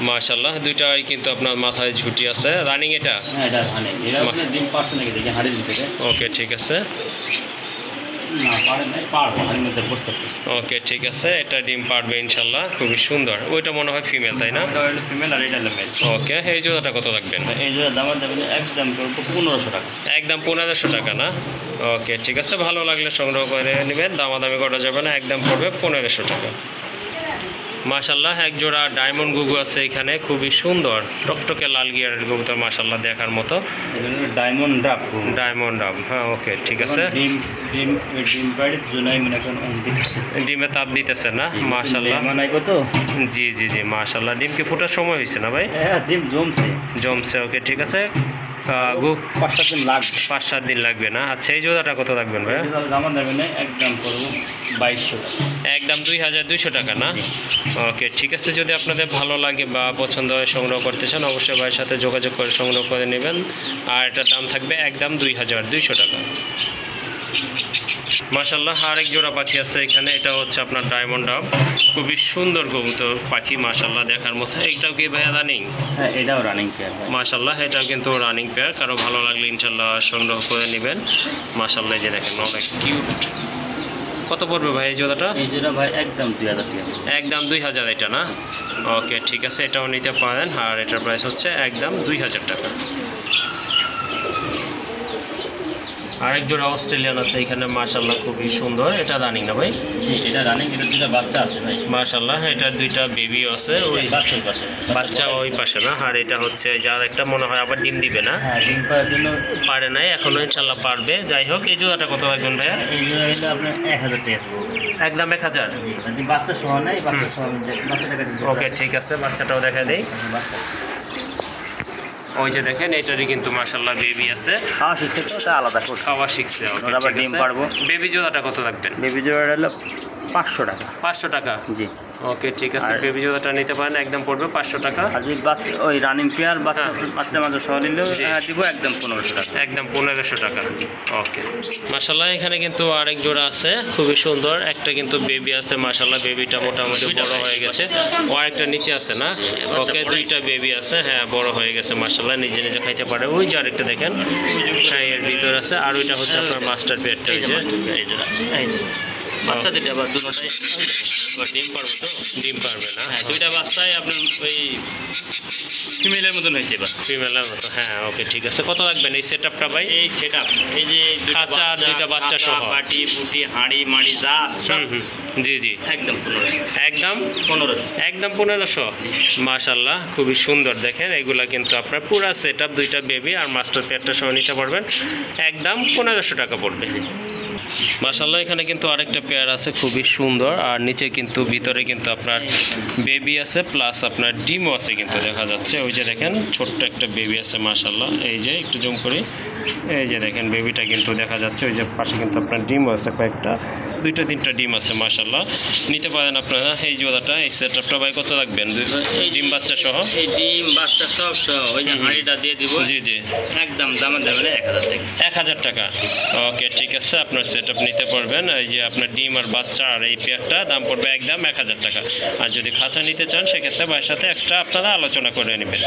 Speaker 1: মাশাল্লাহ দুইটাই কিন্তু আপনার মাথায় ঝুটি আছে রানিং এটা
Speaker 3: হ্যাঁ এটা মানে এটা আপনার ডিম পারছে নাকি দেখি হাড়ির ভিতরে
Speaker 1: ওকে ঠিক আছে
Speaker 3: না পারে নাই পারবো হাড়ির মধ্যে বসতে পারবো
Speaker 1: ওকে ঠিক আছে এটা ডিম পারবে ইনশাল্লাহ খুবই সুন্দর ওইটা মনে হয় ফিমেল তাই না
Speaker 3: এটা হলো ফিমেল আর এটা হলো মেল
Speaker 1: ওকে এই জোড়াটা কত রাখবেন
Speaker 3: এই যে দাম দেবেন একদম করবো 1500 টাকা
Speaker 1: একদম 1500 টাকা না ওকে ঠিক আছে ভালো লাগলে সংগ্রহ করে নেবেন দামাদামি করা যাবে না একদম পড়বে 1500 টাকা মাশাল্লাহ এক জোড়া ডায়মন্ড গুগু আছে এখানে খুবই সুন্দর টকটকে লাল গিয়ারের কবুতর মাশাল্লাহ দেখার মতো
Speaker 3: ডায়মন্ড ড্রাপ
Speaker 1: ডায়মন্ড ডাব হ্যাঁ ওকে ঠিক আছে
Speaker 3: ডিম ডিম ডিম পাড়ি জুলাই মনে করেন
Speaker 1: ডিমে তাপ দিতেছে না মাশাল্লাহ
Speaker 3: মানে কত
Speaker 1: জি জি জি মাশাল্লাহ ডিম কি ফোটার সময় হয়েছে না ভাই
Speaker 3: হ্যাঁ ডিম জমছে
Speaker 1: জমছে ওকে ঠিক আছে
Speaker 3: 5-7 দিন লাগবে
Speaker 1: 5-7 দিন লাগবে না আচ্ছা এই জোড়াটা কত রাখবেন ভাই
Speaker 3: দাম দেবেন একদম করবো 2200 টাকা
Speaker 1: একদম 2200 টাকা না ওকে ঠিক আছে যদি আপনাদের ভালো লাগে বা পছন্দ হয় সংগ্রহ করতে চান অবশ্যই ভাইয়ের সাথে যোগাযোগ করে সংগ্রহ করে নেবেন আর এটার দাম থাকবে একদম 2200 টাকা মাশাল্লাহ আরেক জোড়া পাখি আছে এখানে এটা হচ্ছে আপনার ডায়মন্ড ডাব খুবই সুন্দর কবুতর পাখি মাশাল্লাহ দেখার মতো এইটাও কি ভাইয়া রানিং
Speaker 3: হ্যাঁ এটাও রানিং পেয়ার
Speaker 1: মাশাল্লাহ এটাও কিন্তু রানিং পেয়ার কারো ভালো লাগলে ইনশাল্লাহ সংগ্রহ করে নেবেন মাশাল্লাহ এই যে দেখেন অনেক কিউট কত পড়বে ভাই এই জোড়াটা
Speaker 3: এই যেটা ভাই একদম 2000 টাকা
Speaker 1: একদম 2000 এটা না ওকে ঠিক আছে এটাও নিতে পারেন আর এটার প্রাইস হচ্ছে একদম 2000 টাকা আরেক জোড়া অস্ট্রেলিয়ান আছে এখানে মাশাআল্লাহ খুবই সুন্দর। এটা রানিং না ভাই?
Speaker 2: জি এটা রানিং, এটা দুটো বাচ্চা আছে ভাই।
Speaker 1: মাশাআল্লাহ এটার দুইটা বেবিও আছে, ওই
Speaker 2: বাচ্চার পাশে
Speaker 1: বাচ্চা ওই পাশে না? আর এটা হচ্ছে যার একটা মনে হয় আবার ডিম দিবে না,
Speaker 2: হ্যাঁ ডিম পাড়ার জন্য
Speaker 1: পারে নাই এখনো, ইনশাল্লাহ পারবে। যাই হোক এই জোড়াটা কত রাখবেন ভাইয়া?
Speaker 2: এই জোড়া হলো আপনার 1000 টাকা।
Speaker 1: একদম 1000?
Speaker 2: জি যদি বাচ্চা সহ নাই, বাচ্চা সহ বাচ্চাটাকে দিতে
Speaker 1: ওকে ঠিক আছে, বাচ্চাটাও দেখা দেই।
Speaker 2: বাচ্চা
Speaker 1: ওই যে দেখেন এটারই কিন্তু মাশাআল্লাহ বেবি আছে,
Speaker 2: খাওয়া শিখছে তো, ওটা আলাদা কথা।
Speaker 1: খাওয়া শিখছে। Okay,
Speaker 2: ওরা আবার
Speaker 1: ঠিক
Speaker 2: ডিম
Speaker 1: আছে।
Speaker 2: পারবো।
Speaker 1: বেবি জোড়াটা কত রাখবেন?
Speaker 2: বেবি জোড়া হলো 500 টাকা।
Speaker 1: 500 টাকা?
Speaker 2: জি।
Speaker 1: ওকে ঠিক আছে,
Speaker 2: আর-
Speaker 1: বেবি জোড়াটা নিতে পারেন, একদম পড়বে 500 টাকা।
Speaker 2: আর যদি বাচ্চা ওই রানিং পেয়ার বাচ্চা
Speaker 1: হ্যাঁ।
Speaker 2: বাচ্চা মাঝে সহ নিলেও
Speaker 1: জি।
Speaker 2: দিব একদম 1500 টাকা।
Speaker 1: একদম 1500 টাকা। ওকে মাশাআল্লাহ এখানে কিন্তু আরেক জোড়া আছে খুবই সুন্দর, একটা কিন্তু বেবি আছে মাশাআল্লাহ, বেবিটা মোটামুটি বড় হয়ে গেছে। ও আরেকটা নিচে আছে না? ওকে দুইটা বেবি আছে, হ্যাঁ বড় হয়ে গেছে মাশাআল্লাহ, নিজে নিজে খাইতে পারে। ওই যে আরেকটা দেখেন, হ্যাঁ এর ভিতর আছে। আর ওইটা হচ্ছে আপনার মাস্টার পেয়ারটা, ওই যে
Speaker 2: এই জোড়া এই বাচ্চা দুটো আবার দুটোটাই
Speaker 3: ডিম পারবো তো?
Speaker 1: ডিম পারবে না?
Speaker 3: হ্যাঁ দুইটা বাচ্চাই আপনার ওই ফিমেলের মতন হয়েছে এবার।
Speaker 1: ফিমেলের মতো, হ্যাঁ ওকে ঠিক আছে। কত রাখবেন এই সেট আপটা ভাই?
Speaker 3: এই সেট আপ, এই যে দুইটা
Speaker 1: খাঁচা আর দুইটা বাচ্চা সহ।
Speaker 3: বাটি বুটি হাঁড়ি মাড়ি যা আছে সব
Speaker 1: জি জি
Speaker 3: একদম 1500।
Speaker 1: একদম
Speaker 3: 1500।
Speaker 1: একদম 1500। মাশাআল্লাহ খুবই সুন্দর। দেখেন এগুলা কিন্তু আপনার পুরা সেট আপ, দুইটা বেবি আর মাস্টার পেয়ারটা সহ নিতে পারবেন, একদম 1500 টাকা পড়বে। মাশাআল্লাহ এখানে কিন্তু আরেকটা পেয়ার আছে খুবই সুন্দর, আর নিচে কিন্তু ভিতরে কিন্তু আপনার বেবি আছে প্লাস আপনার ডিমও আছে কিন্তু দেখা যাচ্ছে। ওই যে দেখেন ছোট্ট একটা বেবি আছে মাশাআল্লাহ, এই যে একটু জুম করি, এই যে দেখেন বেবিটা কিন্তু দেখা যাচ্ছে। ওই যে পাশে কিন্তু আপনার ডিমও আছে কয়েকটা, দুইটা তিনটা ডিম আছে মাশাআল্লাহ, নিতে পারেন আপনারা এই জোড়াটা। এই সেটআপটা ভাই কত রাখবেন? এই ডিম বাচ্চা সহ?
Speaker 3: এই ডিম বাচ্চা সব সহ ওই যে হাঁড়িটা দিয়ে দিব।
Speaker 1: জি জি
Speaker 3: একদম দামে দেবেন 1000 টাকা।
Speaker 1: 1000 টাকা। ওকে ঠিক আছে, আপনার সেটআপ নিতে পারবেন। এই যে আপনার ডিম আর বাচ্চা আর এই পেয়ারটা দাম পড়বে একদম 1000 টাকা। আর যদি খাঁচা নিতে চান সেক্ষেত্রে ভাইয়ের সাথে এক্সট্রা আপনারা আলোচনা করে নেবেন।